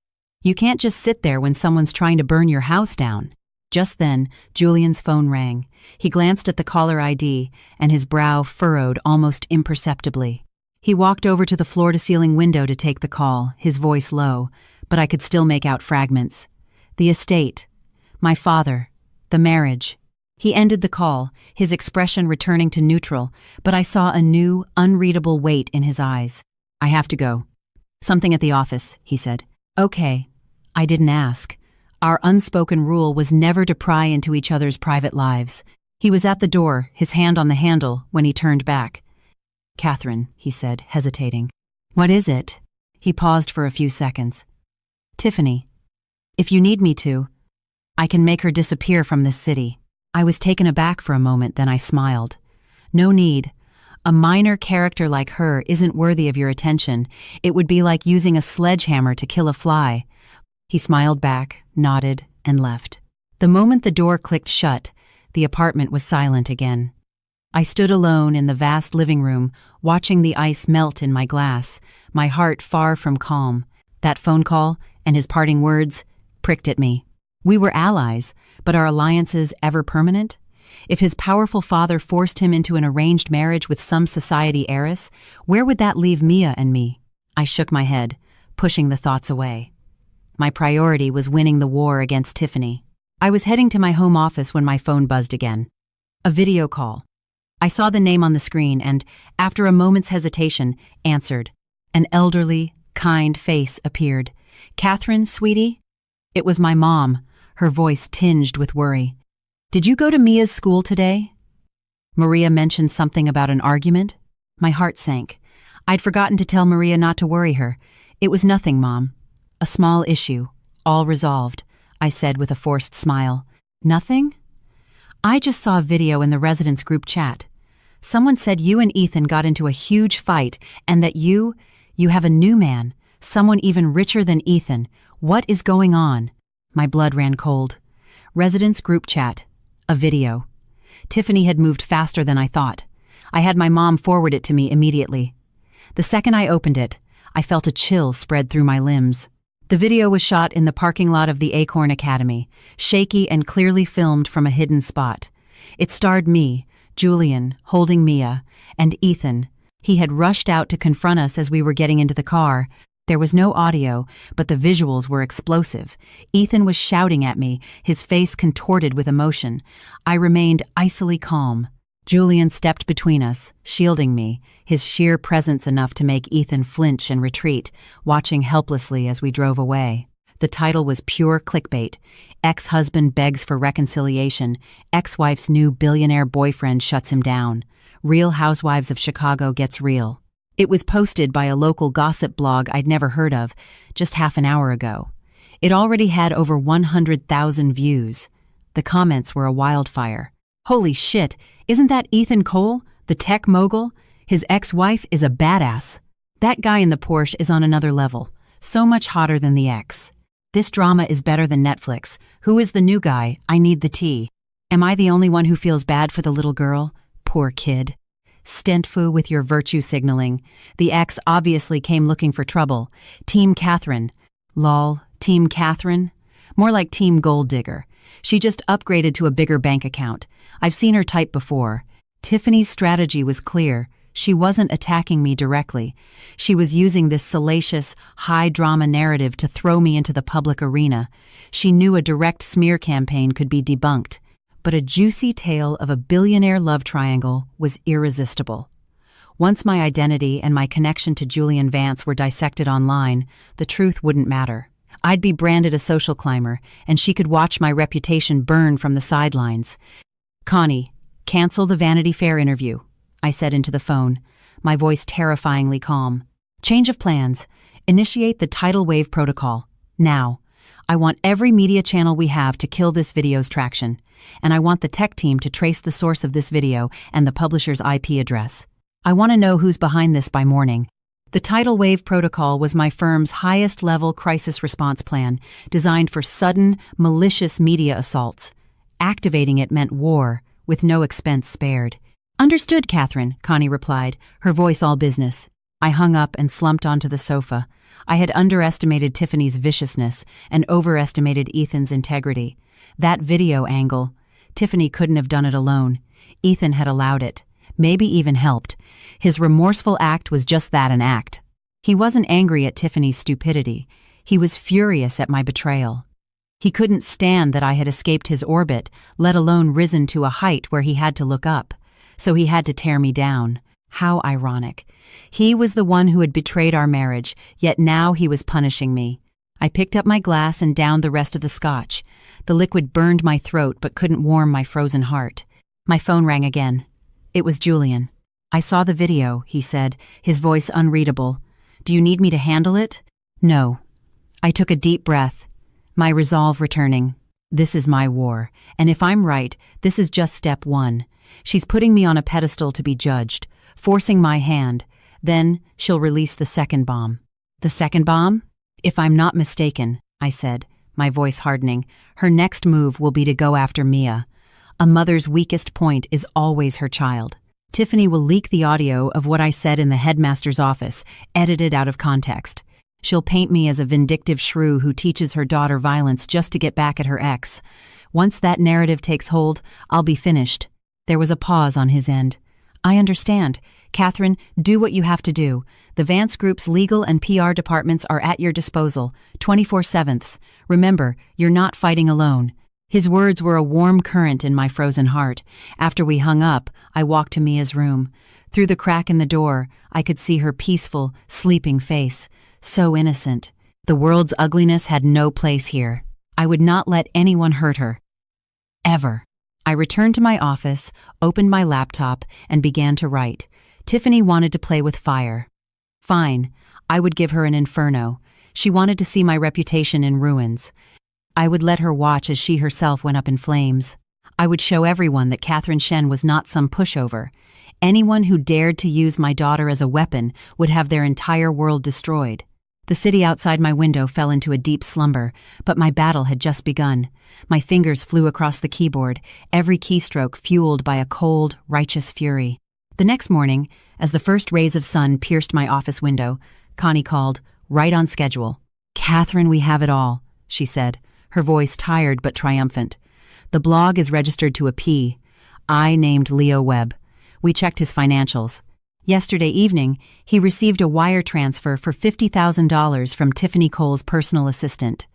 You can't just sit there when someone's trying to burn your house down. Just then, Julian's phone rang. He glanced at the caller ID, and his brow furrowed almost imperceptibly. He walked over to the floor-to-ceiling window to take the call, his voice low, but I could still make out fragments. The estate. My father. The marriage. He ended the call, his expression returning to neutral, but I saw a new, unreadable weight in his eyes. I have to go. Something at the office, he said. Okay. I didn't ask. Our unspoken rule was never to pry into each other's private lives. He was at the door, his hand on the handle, when he turned back. Catherine, he said, hesitating. What is it? He paused for a few seconds. Tiffany. If you need me to, I can make her disappear from this city. I was taken aback for a moment, then I smiled. No need. A minor character like her isn't worthy of your attention. It would be like using a sledgehammer to kill a fly. He smiled back, nodded, and left. The moment the door clicked shut, the apartment was silent again. I stood alone in the vast living room, watching the ice melt in my glass, my heart far from calm. That phone call and his parting words pricked at me. We were allies, but are alliances ever permanent? If his powerful father forced him into an arranged marriage with some society heiress, where would that leave Mia and me? I shook my head, pushing the thoughts away. My priority was winning the war against Tiffany. I was heading to my home office when my phone buzzed again. A video call. I saw the name on the screen and, after a moment's hesitation, answered. An elderly, kind face appeared. Catherine, sweetie? It was my mom, her voice tinged with worry. Did you go to Mia's school today? Maria mentioned something about an argument. My heart sank. I'd forgotten to tell Maria not to worry her. It was nothing, Mom. A small issue, all resolved, I said with a forced smile. Nothing? I just saw a video in the residents' group chat. Someone said you and Ethan got into a huge fight and that you have a new man, someone even richer than Ethan. What is going on? My blood ran cold. Residents' group chat. A video. Tiffany had moved faster than I thought. I had my mom forward it to me immediately. The second I opened it, I felt a chill spread through my limbs. The video was shot in the parking lot of the Acorn Academy, shaky and clearly filmed from a hidden spot. It starred me, Julian, holding Mia, and Ethan. He had rushed out to confront us as we were getting into the car. There was no audio, but the visuals were explosive. Ethan was shouting at me, his face contorted with emotion. I remained icily calm. Julian stepped between us, shielding me, his sheer presence enough to make Ethan flinch and retreat, watching helplessly as we drove away. The title was pure clickbait. Ex-husband begs for reconciliation. Ex-wife's new billionaire boyfriend shuts him down. Real Housewives of Chicago gets real. It was posted by a local gossip blog I'd never heard of, just half an hour ago. It already had over 100,000 views. The comments were a wildfire. Holy shit, isn't that Ethan Cole, the tech mogul? His ex-wife is a badass. That guy in the Porsche is on another level, so much hotter than the ex. This drama is better than Netflix. Who is the new guy? I need the tea. Am I the only one who feels bad for the little girl? Poor kid. Stentfu with your virtue signaling. The ex obviously came looking for trouble. Team Catherine. Lol, Team Catherine? More like Team Gold Digger. She just upgraded to a bigger bank account. I've seen her type before. Tiffany's strategy was clear. She wasn't attacking me directly. She was using this salacious, high-drama narrative to throw me into the public arena. She knew a direct smear campaign could be debunked. But a juicy tale of a billionaire love triangle was irresistible. Once my identity and my connection to Julian Vance were dissected online, the truth wouldn't matter. I'd be branded a social climber, and she could watch my reputation burn from the sidelines. Connie, cancel the Vanity Fair interview, I said into the phone, my voice terrifyingly calm. Change of plans. Initiate the tidal wave protocol. Now. I want every media channel we have to kill this video's traction, and I want the tech team to trace the source of this video and the publisher's IP address. I want to know who's behind this by morning. The tidal wave protocol was my firm's highest-level crisis response plan, designed for sudden, malicious media assaults. Activating it meant war, with no expense spared. Understood, Catherine, Connie replied, her voice all business. I hung up and slumped onto the sofa. I had underestimated Tiffany's viciousness and overestimated Ethan's integrity. That video angle, Tiffany couldn't have done it alone. Ethan had allowed it, maybe even helped. His remorseful act was just that, an act. He wasn't angry at Tiffany's stupidity. He was furious at my betrayal. He couldn't stand that I had escaped his orbit, let alone risen to a height where he had to look up. So he had to tear me down. How ironic. He was the one who had betrayed our marriage, yet now he was punishing me. I picked up my glass and downed the rest of the scotch. The liquid burned my throat but couldn't warm my frozen heart. My phone rang again. It was Julian. "I saw the video," he said, his voice unreadable. "Do you need me to handle it?" "No." I took a deep breath, my resolve returning. This is my war, and if I'm right, this is just step one. She's putting me on a pedestal to be judged, forcing my hand. Then she'll release the second bomb. "The second bomb?" "If I'm not mistaken," I said, my voice hardening, "her next move will be to go after Mia. A mother's weakest point is always her child. Tiffany will leak the audio of what I said in the headmaster's office, edited out of context. She'll paint me as a vindictive shrew who teaches her daughter violence just to get back at her ex. Once that narrative takes hold, I'll be finished." There was a pause on his end. "I understand. Catherine, do what you have to do. The Vance Group's legal and PR departments are at your disposal, 24/7. Remember, you're not fighting alone." His words were a warm current in my frozen heart. After we hung up, I walked to Mia's room. Through the crack in the door, I could see her peaceful, sleeping face. So innocent. The world's ugliness had no place here. I would not let anyone hurt her. Ever. I returned to my office, opened my laptop, and began to write. Tiffany wanted to play with fire. Fine, I would give her an inferno. She wanted to see my reputation in ruins. I would let her watch as she herself went up in flames. I would show everyone that Catherine Shen was not some pushover. Anyone who dared to use my daughter as a weapon would have their entire world destroyed. The city outside my window fell into a deep slumber, but my battle had just begun. My fingers flew across the keyboard, every keystroke fueled by a cold, righteous fury. The next morning, as the first rays of sun pierced my office window, Connie called, right on schedule. "Catherine, we have it all," she said, her voice tired but triumphant. "The blog is registered to a P. I named Leo Webb. We checked his financials. Yesterday evening, he received a wire transfer for $50,000 from Tiffany Cole's personal assistant.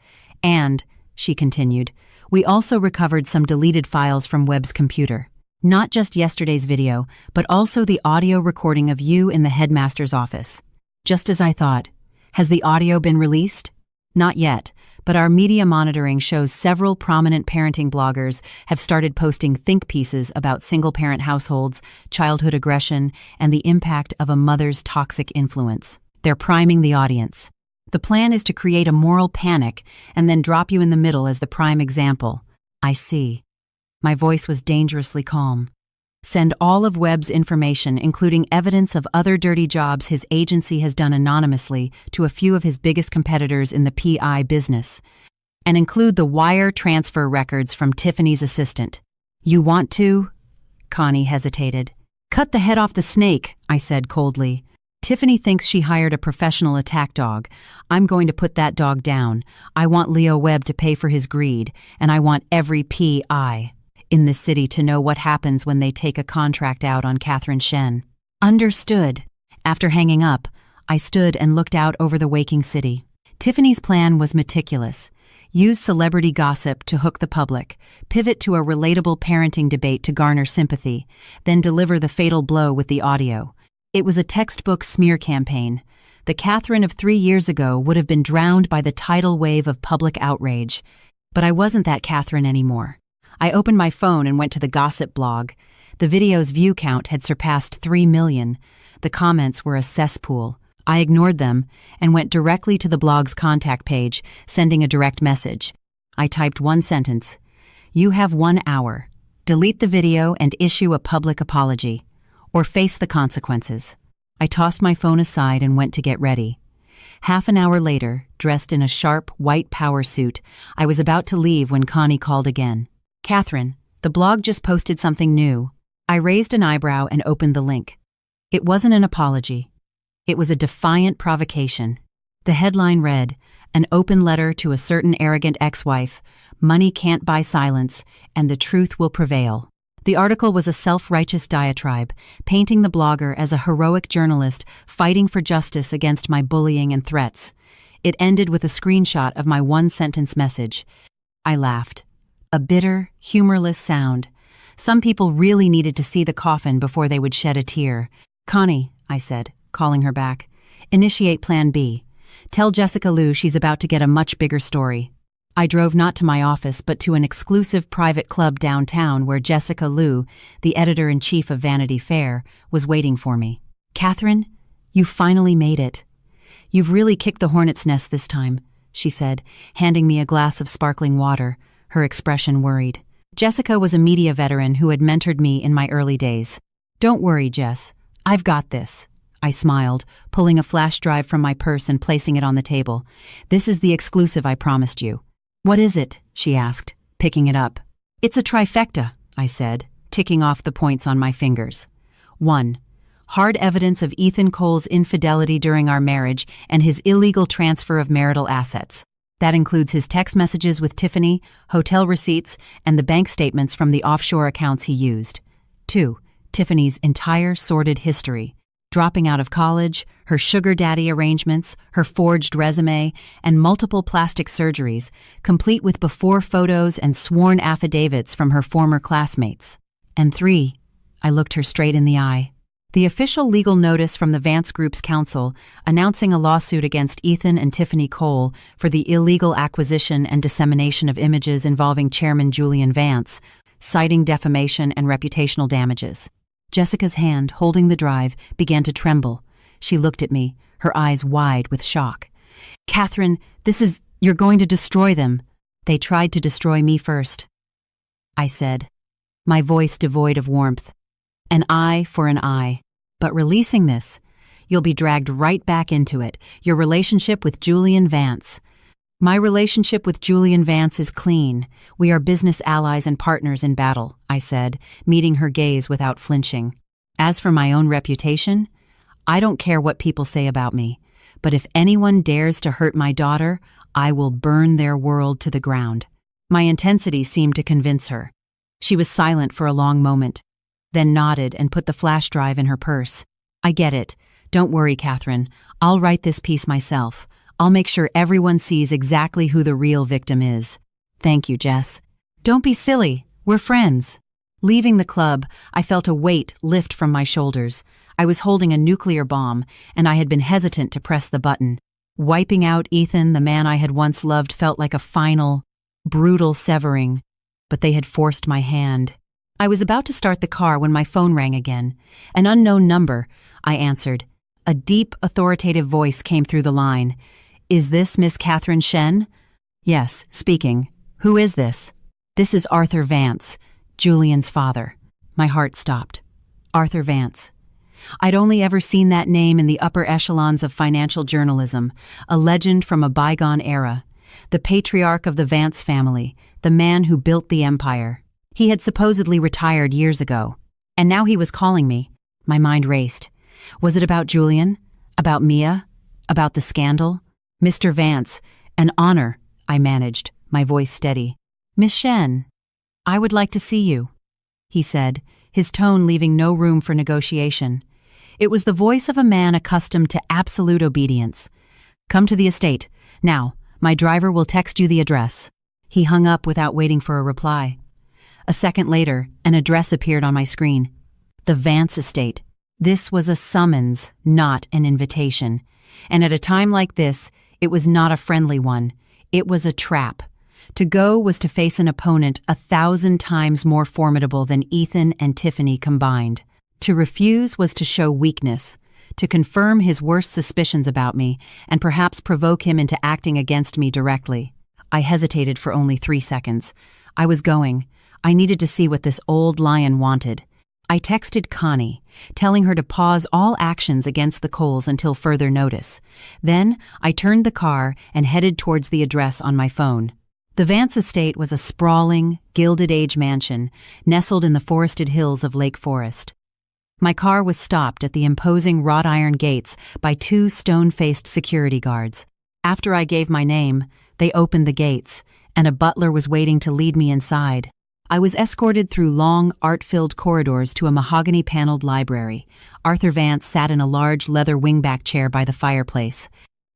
And," she continued, "we also recovered some deleted files from Webb's computer. Not just yesterday's video, but also the audio recording of you in the headmaster's office. Just as I thought. Has the audio been released?" "Not yet, but our media monitoring shows several prominent parenting bloggers have started posting think pieces about single-parent households, childhood aggression, and the impact of a mother's toxic influence. They're priming the audience. The plan is to create a moral panic and then drop you in the middle as the prime example." "I see." My voice was dangerously calm. "Send all of Webb's information, including evidence of other dirty jobs his agency has done anonymously, to a few of his biggest competitors in the PI business. And include the wire transfer records from Tiffany's assistant." "You want to?" Connie hesitated. "Cut the head off the snake," I said coldly. "Tiffany thinks she hired a professional attack dog. I'm going to put that dog down. I want Leo Webb to pay for his greed, and I want every PI in this city to know what happens when they take a contract out on Catherine Shen." "Understood." After hanging up, I stood and looked out over the waking city. Tiffany's plan was meticulous. Use celebrity gossip to hook the public, pivot to a relatable parenting debate to garner sympathy, then deliver the fatal blow with the audio. It was a textbook smear campaign. The Catherine of 3 years ago would have been drowned by the tidal wave of public outrage. But I wasn't that Catherine anymore. I opened my phone and went to the gossip blog. The video's view count had surpassed 3 million. The comments were a cesspool. I ignored them and went directly to the blog's contact page, sending a direct message. I typed one sentence. "You have 1 hour. Delete the video and issue a public apology, or face the consequences." I tossed my phone aside and went to get ready. Half an hour later, dressed in a sharp, white power suit, I was about to leave when Connie called again. "Catherine, the blog just posted something new." I raised an eyebrow and opened the link. It wasn't an apology. It was a defiant provocation. The headline read, "An open letter to a certain arrogant ex-wife. Money can't buy silence, and the truth will prevail." The article was a self-righteous diatribe, painting the blogger as a heroic journalist fighting for justice against my bullying and threats. It ended with a screenshot of my one-sentence message. I laughed. A bitter, humorless sound. Some people really needed to see the coffin before they would shed a tear. "Connie," I said, calling her back, "initiate Plan B. Tell Jessica Liu she's about to get a much bigger story." I drove not to my office but to an exclusive private club downtown where Jessica Liu, the editor-in-chief of Vanity Fair, was waiting for me. "Catherine, you finally made it. You've really kicked the hornet's nest this time," she said, handing me a glass of sparkling water, her expression worried. Jessica was a media veteran who had mentored me in my early days. "Don't worry, Jess. I've got this." I smiled, pulling a flash drive from my purse and placing it on the table. "This is the exclusive I promised you." "What is it?" she asked, picking it up. "It's a trifecta," I said, ticking off the points on my fingers. 1. Hard evidence of Ethan Cole's infidelity during our marriage and his illegal transfer of marital assets. That includes his text messages with Tiffany, hotel receipts, and the bank statements from the offshore accounts he used. 2. Tiffany's entire sordid history. Dropping out of college, her sugar daddy arrangements, her forged resume, and multiple plastic surgeries, complete with before photos and sworn affidavits from her former classmates. And 3, I looked her straight in the eye. The official legal notice from the Vance Group's counsel announcing a lawsuit against Ethan and Tiffany Cole for the illegal acquisition and dissemination of images involving Chairman Julian Vance, citing defamation and reputational damages. Jessica's hand, holding the drive, began to tremble. She looked at me, her eyes wide with shock. "Catherine, you're going to destroy them." "They tried to destroy me first," I said, my voice devoid of warmth. "An eye for an eye. But releasing this, you'll be dragged right back into it, your relationship with Julian Vance." "My relationship with Julian Vance is clean. We are business allies and partners in battle," I said, meeting her gaze without flinching. "As for my own reputation, I don't care what people say about me, but if anyone dares to hurt my daughter, I will burn their world to the ground." My intensity seemed to convince her. She was silent for a long moment, then nodded and put the flash drive in her purse. "I get it. Don't worry, Catherine. I'll write this piece myself. I'll make sure everyone sees exactly who the real victim is." "Thank you, Jess." "Don't be silly. We're friends." Leaving the club, I felt a weight lift from my shoulders. I was holding a nuclear bomb, and I had been hesitant to press the button. Wiping out Ethan, the man I had once loved, felt like a final, brutal severing, but they had forced my hand. I was about to start the car when my phone rang again. An unknown number, I answered. A deep, authoritative voice came through the line. "Is this Miss Catherine Shen?" "Yes, speaking. Who is this?" "This is Arthur Vance, Julian's father." My heart stopped. Arthur Vance. I'd only ever seen that name in the upper echelons of financial journalism, a legend from a bygone era. The patriarch of the Vance family, the man who built the empire. He had supposedly retired years ago, and now he was calling me. My mind raced. Was it about Julian? About Mia? About the scandal? "Mr. Vance, an honor," I managed, my voice steady. "Miss Shen, I would like to see you," he said, his tone leaving no room for negotiation. It was the voice of a man accustomed to absolute obedience. "Come to the estate. Now, my driver will text you the address." He hung up without waiting for a reply. A second later, an address appeared on my screen. The Vance estate. This was a summons, not an invitation. And at a time like this, it was not a friendly one. It was a trap. To go was to face an opponent 1,000 times more formidable than Ethan and Tiffany combined. To refuse was to show weakness, to confirm his worst suspicions about me, and perhaps provoke him into acting against me directly. I hesitated for only 3 seconds. I was going. I needed to see what this old lion wanted. I texted Connie, telling her to pause all actions against the Coles until further notice. Then I turned the car and headed towards the address on my phone. The Vance estate was a sprawling, Gilded Age mansion nestled in the forested hills of Lake Forest. My car was stopped at the imposing wrought iron gates by two stone-faced security guards. After I gave my name, they opened the gates, and a butler was waiting to lead me inside. I was escorted through long, art-filled corridors to a mahogany-paneled library. Arthur Vance sat in a large leather wingback chair by the fireplace.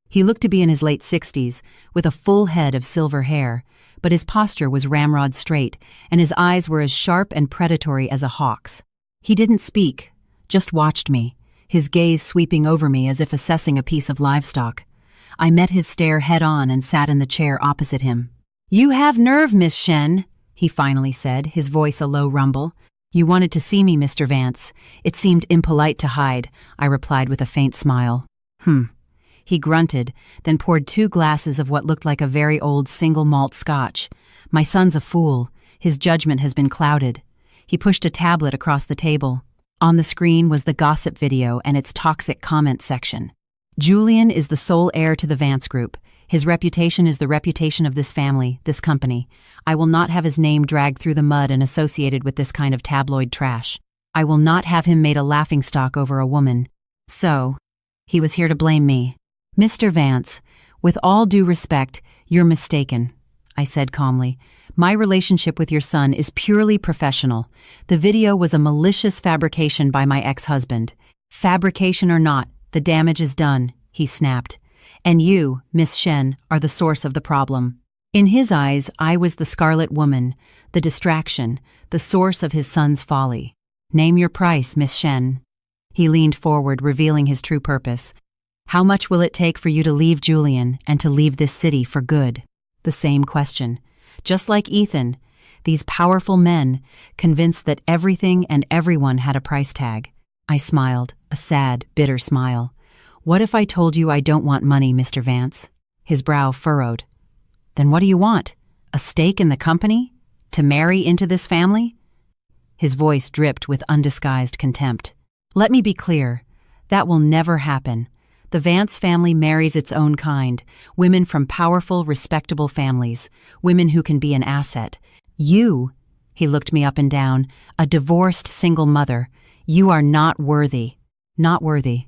He looked to be in his late 60s, with a full head of silver hair, but his posture was ramrod straight, and his eyes were as sharp and predatory as a hawk's. He didn't speak, just watched me, his gaze sweeping over me as if assessing a piece of livestock. I met his stare head-on and sat in the chair opposite him. "You have nerve, Miss Shen," he finally said, his voice a low rumble. "You wanted to see me, Mr. Vance. It seemed impolite to hide," I replied with a faint smile. He grunted, then poured 2 glasses of what looked like a very old single malt scotch. "My son's a fool. His judgment has been clouded." He pushed a tablet across the table. On the screen was the gossip video and its toxic comment section. "Julian is the sole heir to the Vance Group. His reputation is the reputation of this family, this company. I will not have his name dragged through the mud and associated with this kind of tabloid trash. I will not have him made a laughingstock over a woman. So, he was here to blame me." "Mr. Vance, with all due respect, you're mistaken," I said calmly. "My relationship with your son is purely professional. The video was a malicious fabrication by my ex-husband. Fabrication or not, the damage is done," he snapped. "And you, Miss Shen, are the source of the problem." In his eyes, I was the scarlet woman, the distraction, the source of his son's folly. "Name your price, Miss Shen." He leaned forward, revealing his true purpose. "How much will it take for you to leave Julian and to leave this city for good?" The same question. Just like Ethan, these powerful men, convinced that everything and everyone had a price tag. I smiled, a sad, bitter smile. "What if I told you I don't want money, Mr. Vance?" His brow furrowed. "Then what do you want? A stake in the company? To marry into this family?" His voice dripped with undisguised contempt. "Let me be clear. That will never happen. The Vance family marries its own kind, women from powerful, respectable families, women who can be an asset. You," he looked me up and down, "a divorced single mother, you are not worthy. Not worthy."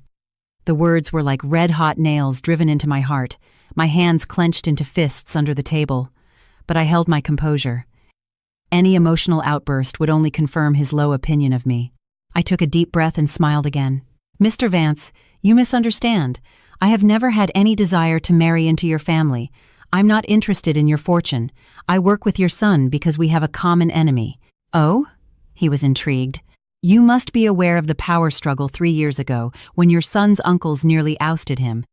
The words were like red-hot nails driven into my heart, my hands clenched into fists under the table. But I held my composure. Any emotional outburst would only confirm his low opinion of me. I took a deep breath and smiled again. "Mr. Vance, you misunderstand. I have never had any desire to marry into your family. I'm not interested in your fortune. I work with your son because we have a common enemy." "Oh?" He was intrigued. "You must be aware of the power struggle 3 years ago when your son's uncles nearly ousted him.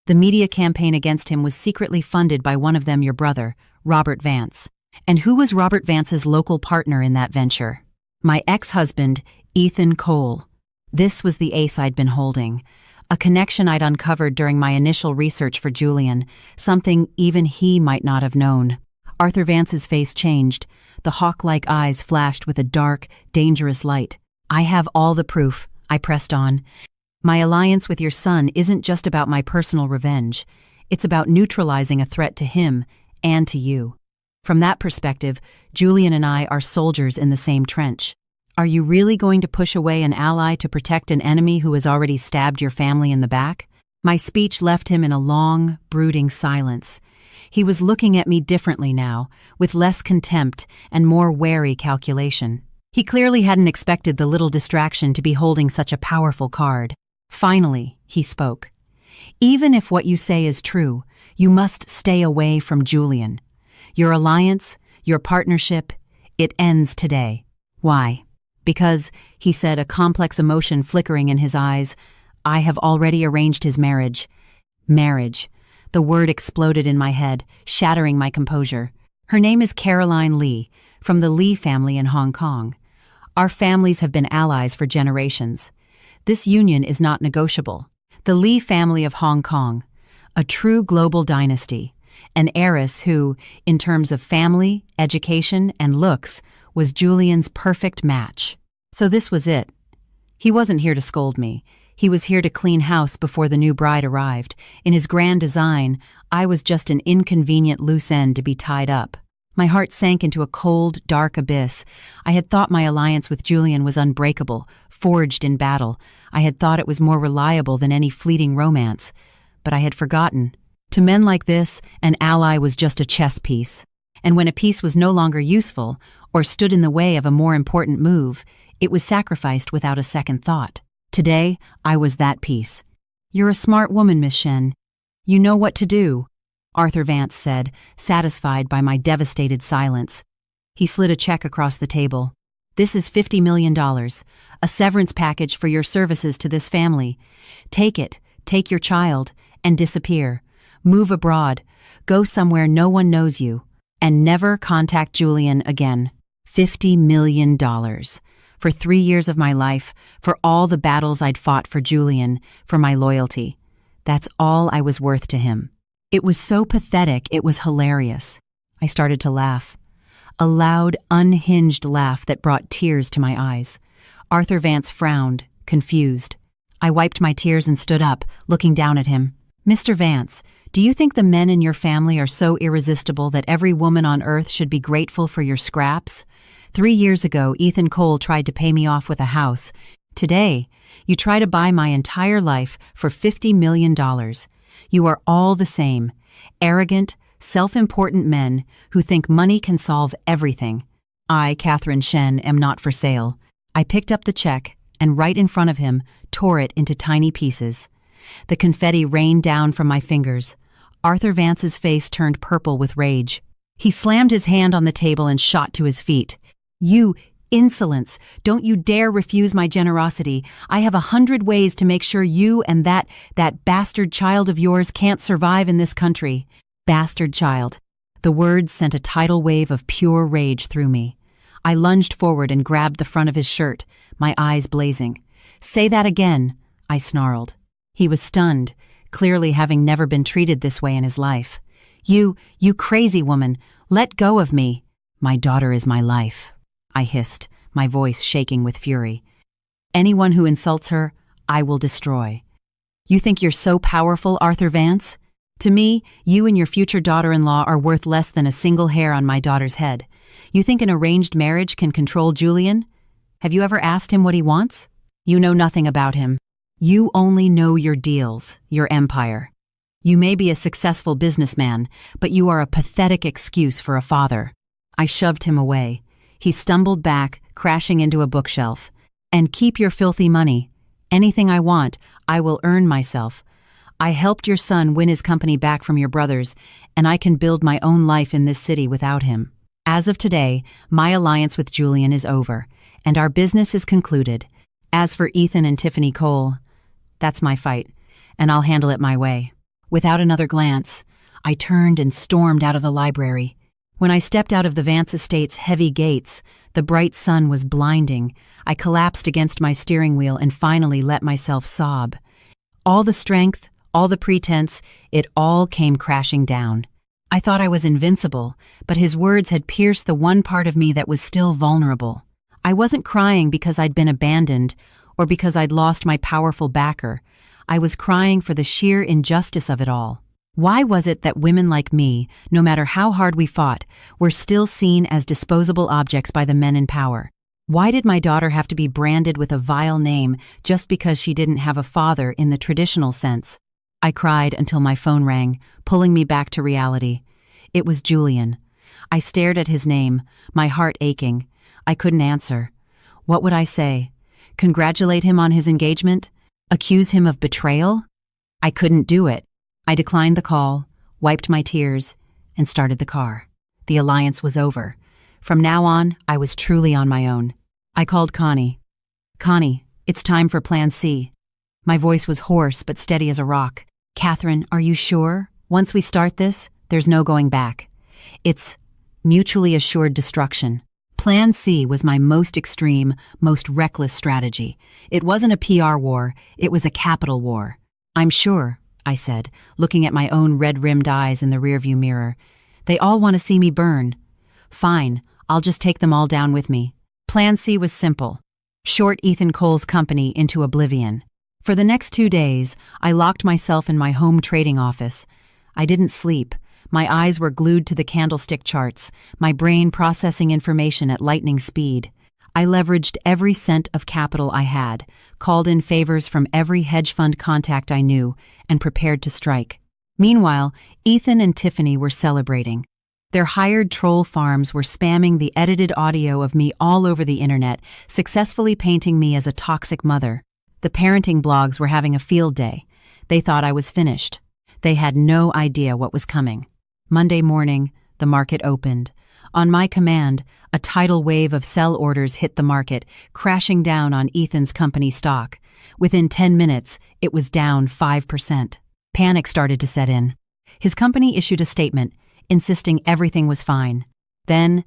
The media campaign against him was secretly funded by one of them, your brother, Robert Vance. And who was Robert Vance's local partner in that venture? My ex-husband, Ethan Cole. This was the ace I'd been holding. A connection I'd uncovered during my initial research for Julian, something even he might not have known." Arthur Vance's face changed. The hawk-like eyes flashed with a dark, dangerous light. "I have all the proof," I pressed on. "My alliance with your son isn't just about my personal revenge. It's about neutralizing a threat to him and to you. From that perspective, Julian and I are soldiers in the same trench. Are you really going to push away an ally to protect an enemy who has already stabbed your family in the back?" My speech left him in a long, brooding silence. He was looking at me differently now, with less contempt and more wary calculation. He clearly hadn't expected the little distraction to be holding such a powerful card. Finally, he spoke. "Even if what you say is true, you must stay away from Julian. Your alliance, your partnership, it ends today." "Why?" "Because," he said, a complex emotion flickering in his eyes, "I have already arranged his marriage." Marriage. The word exploded in my head, shattering my composure. "Her name is Caroline Lee, from the Lee family in Hong Kong. Our families have been allies for generations. This union is not negotiable. The Lee family of Hong Kong, a true global dynasty, an heiress who, in terms of family, education, and looks, was Julian's perfect match." So this was it. He wasn't here to scold me. He was here to clean house before the new bride arrived. In his grand design, I was just an inconvenient loose end to be tied up. My heart sank into a cold, dark abyss. I had thought my alliance with Julian was unbreakable, forged in battle. I had thought it was more reliable than any fleeting romance. But I had forgotten. To men like this, an ally was just a chess piece. And when a piece was no longer useful, or stood in the way of a more important move, it was sacrificed without a second thought. Today, I was that piece. "You're a smart woman, Miss Shen. You know what to do," Arthur Vance said, satisfied by my devastated silence. He slid a check across the table. "This is $50 million, a severance package for your services to this family. Take it, take your child, and disappear. Move abroad, go somewhere no one knows you, and never contact Julian again." $50 million. For 3 years of my life, for all the battles I'd fought for Julian, for my loyalty. That's all I was worth to him. It was so pathetic, it was hilarious. I started to laugh. A loud, unhinged laugh that brought tears to my eyes. Arthur Vance frowned, confused. I wiped my tears and stood up, looking down at him. "Mr. Vance, do you think the men in your family are so irresistible that every woman on earth should be grateful for your scraps? 3 years ago, Ethan Cole tried to pay me off with a house. Today, you try to buy my entire life for $50 million. You are all the same, arrogant, self-important men who think money can solve everything. I, Catherine Shen, am not for sale." I picked up the check and right in front of him, tore it into tiny pieces. The confetti rained down from my fingers. Arthur Vance's face turned purple with rage. He slammed his hand on the table and shot to his feet. "You insolence! Don't you dare refuse my generosity. I have 100 ways to make sure you and that bastard child of yours can't survive in this country." Bastard child. The words sent a tidal wave of pure rage through me. I lunged forward and grabbed the front of his shirt, my eyes blazing. "Say that again," I snarled. He was stunned, clearly having never been treated this way in his life. You crazy woman, let go of me." "My daughter is my life," I hissed, my voice shaking with fury. "Anyone who insults her, I will destroy." "You think you're so powerful, Arthur Vance? To me, you and your future daughter-in-law are worth less than a single hair on my daughter's head. You think an arranged marriage can control Julian? Have you ever asked him what he wants? You know nothing about him. You only know your deals, your empire. You may be a successful businessman, but you are a pathetic excuse for a father." I shoved him away. He stumbled back, crashing into a bookshelf. "And keep your filthy money. Anything I want, I will earn myself. I helped your son win his company back from your brothers, and I can build my own life in this city without him. As of today, my alliance with Julian is over, and our business is concluded. As for Ethan and Tiffany Cole, that's my fight, and I'll handle it my way." Without another glance, I turned and stormed out of the library. When I stepped out of the Vance estate's heavy gates, the bright sun was blinding. I collapsed against my steering wheel and finally let myself sob. All the strength, all the pretense, it all came crashing down. I thought I was invincible, but his words had pierced the one part of me that was still vulnerable. I wasn't crying because I'd been abandoned or because I'd lost my powerful backer. I was crying for the sheer injustice of it all. Why was it that women like me, no matter how hard we fought, were still seen as disposable objects by the men in power? Why did my daughter have to be branded with a vile name just because she didn't have a father in the traditional sense? I cried until my phone rang, pulling me back to reality. It was Julian. I stared at his name, my heart aching. I couldn't answer. What would I say? Congratulate him on his engagement? Accuse him of betrayal? I couldn't do it. I declined the call, wiped my tears, and started the car. The alliance was over. From now on, I was truly on my own. I called Connie. "Connie, it's time for Plan C." My voice was hoarse but steady as a rock. "Catherine, are you sure? Once we start this, there's no going back. It's mutually assured destruction." Plan C was my most extreme, most reckless strategy. It wasn't a PR war, it was a capital war. "I'm sure," I said, looking at my own red-rimmed eyes in the rearview mirror. "They all want to see me burn." "Fine, I'll just take them all down with me." Plan C was simple. Short Ethan Cole's company into oblivion. For the next 2 days, I locked myself in my home trading office. I didn't sleep. My eyes were glued to the candlestick charts, my brain processing information at lightning speed. I leveraged every cent of capital I had, called in favors from every hedge fund contact I knew, and prepared to strike. Meanwhile, Ethan and Tiffany were celebrating. Their hired troll farms were spamming the edited audio of me all over the internet, successfully painting me as a toxic mother. The parenting blogs were having a field day. They thought I was finished. They had no idea what was coming. Monday morning, the market opened. On my command, a tidal wave of sell orders hit the market, crashing down on Ethan's company stock. Within 10 minutes, it was down 5%. Panic started to set in. His company issued a statement, insisting everything was fine. Then,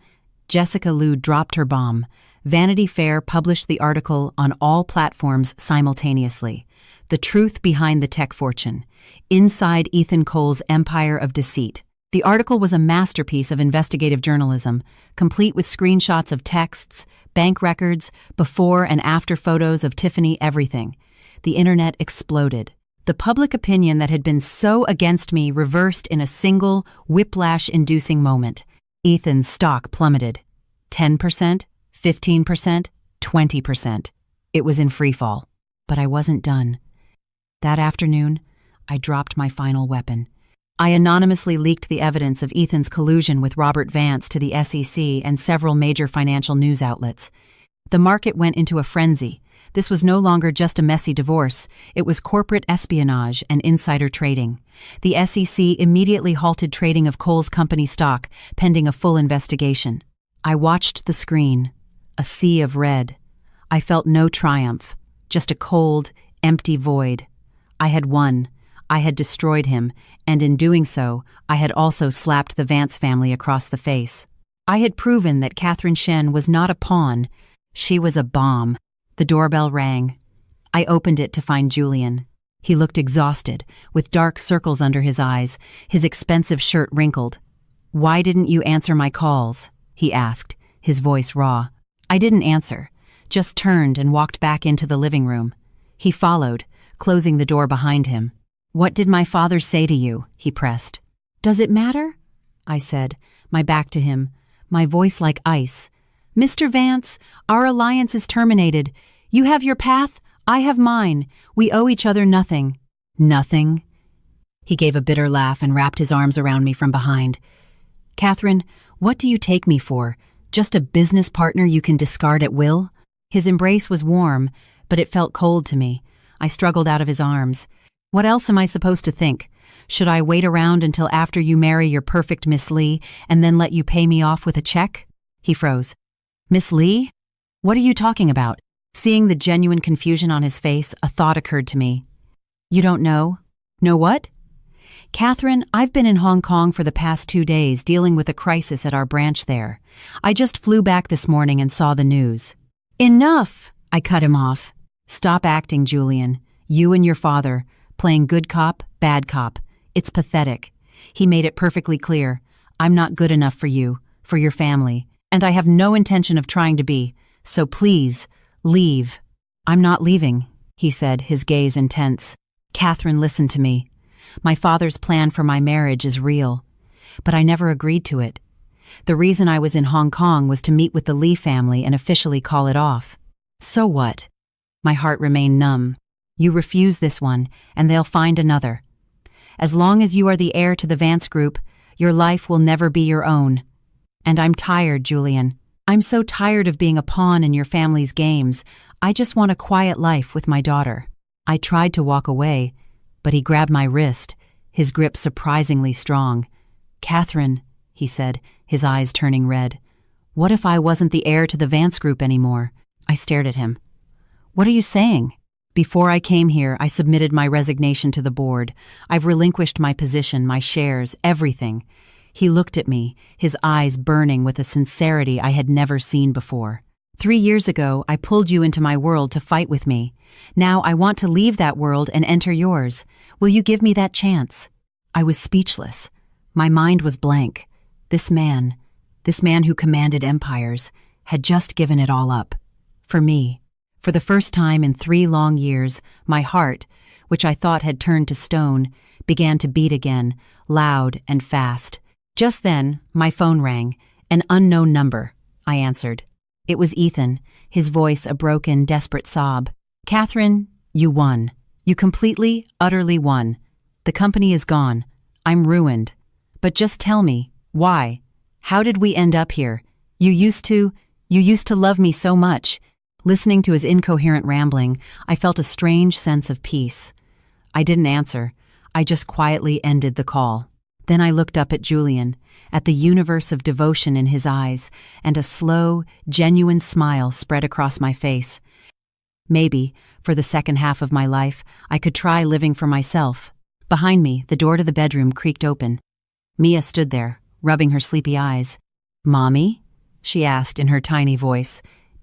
Jessica Liu dropped her bomb. Vanity Fair published the article on all platforms simultaneously. The truth behind the tech fortune. Inside Ethan Cole's empire of deceit. The article was a masterpiece of investigative journalism, complete with screenshots of texts, bank records, before and after photos of Tiffany, everything. The internet exploded. The public opinion that had been so against me reversed in a single, whiplash-inducing moment. Ethan's stock plummeted. 10%, 15%, 20%. It was in freefall. But I wasn't done. That afternoon, I dropped my final weapon. I anonymously leaked the evidence of Ethan's collusion with Robert Vance to the SEC and several major financial news outlets. The market went into a frenzy. This was no longer just a messy divorce, it was corporate espionage and insider trading. The SEC immediately halted trading of Cole's company stock, pending a full investigation. I watched the screen, a sea of red. I felt no triumph, just a cold, empty void. I had won. I had destroyed him, and in doing so, I had also slapped the Vance family across the face. I had proven that Catherine Shen was not a pawn. She was a bomb. The doorbell rang. I opened it to find Julian. He looked exhausted, with dark circles under his eyes, his expensive shirt wrinkled. "Why didn't you answer my calls?" he asked, his voice raw. I didn't answer, just turned and walked back into the living room. He followed, closing the door behind him. "What did my father say to you?" he pressed. "Does it matter?" I said, my back to him, my voice like ice. "Mr. Vance, our alliance is terminated. You have your path, I have mine. We owe each other nothing." "Nothing?" He gave a bitter laugh and wrapped his arms around me from behind. "Catherine, what do you take me for? Just a business partner you can discard at will?" His embrace was warm, but it felt cold to me. I struggled out of his arms. "What else am I supposed to think? Should I wait around until after you marry your perfect Miss Lee and then let you pay me off with a check?" He froze. "Miss Lee? What are you talking about?" Seeing the genuine confusion on his face, a thought occurred to me. "You don't know?" "Know what?" "Catherine, I've been in Hong Kong for the past 2 days dealing with a crisis at our branch there. I just flew back this morning and saw the news." "Enough!" I cut him off. "Stop acting, Julian. You and your father, playing good cop, bad cop. It's pathetic." He made it perfectly clear. "I'm not good enough for you, for your family, and I have no intention of trying to be. So please, leave." "I'm not leaving," he said, his gaze intense. "Catherine, listen to me. My father's plan for my marriage is real, but I never agreed to it. The reason I was in Hong Kong was to meet with the Lee family and officially call it off. So what?" My heart remained numb. "You refuse this one, and they'll find another. As long as you are the heir to the Vance Group, your life will never be your own. And I'm tired, Julian. I'm so tired of being a pawn in your family's games. I just want a quiet life with my daughter." I tried to walk away, but he grabbed my wrist, his grip surprisingly strong. "Catherine," he said, his eyes turning red. "What if I wasn't the heir to the Vance Group anymore?" I stared at him. "What are you saying?" "Before I came here, I submitted my resignation to the board. I've relinquished my position, my shares, everything." He looked at me, his eyes burning with a sincerity I had never seen before. 3 years ago, I pulled you into my world to fight with me. Now I want to leave that world and enter yours. Will you give me that chance?" I was speechless. My mind was blank. This man who commanded empires, had just given it all up. For me. For the first time in 3 long years, my heart, which I thought had turned to stone, began to beat again, loud and fast. Just then, my phone rang. An unknown number. I answered. It was Ethan, his voice a broken, desperate sob. "Catherine, you won. You completely, utterly won. The company is gone. I'm ruined. But just tell me, why? How did we end up here? You used to love me so much." Listening to his incoherent rambling, I felt a strange sense of peace. I didn't answer. I just quietly ended the call. Then I looked up at Julian, at the universe of devotion in his eyes, and a slow, genuine smile spread across my face. Maybe, for the second half of my life, I could try living for myself. Behind me, the door to the bedroom creaked open. Mia stood there, rubbing her sleepy eyes. "Mommy?" she asked in her tiny voice.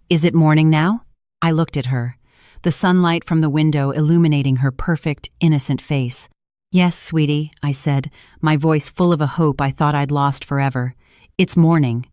"Is it morning now?" I looked at her, the sunlight from the window illuminating her perfect, innocent face. "Yes, sweetie," I said, my voice full of a hope I thought I'd lost forever. "It's morning."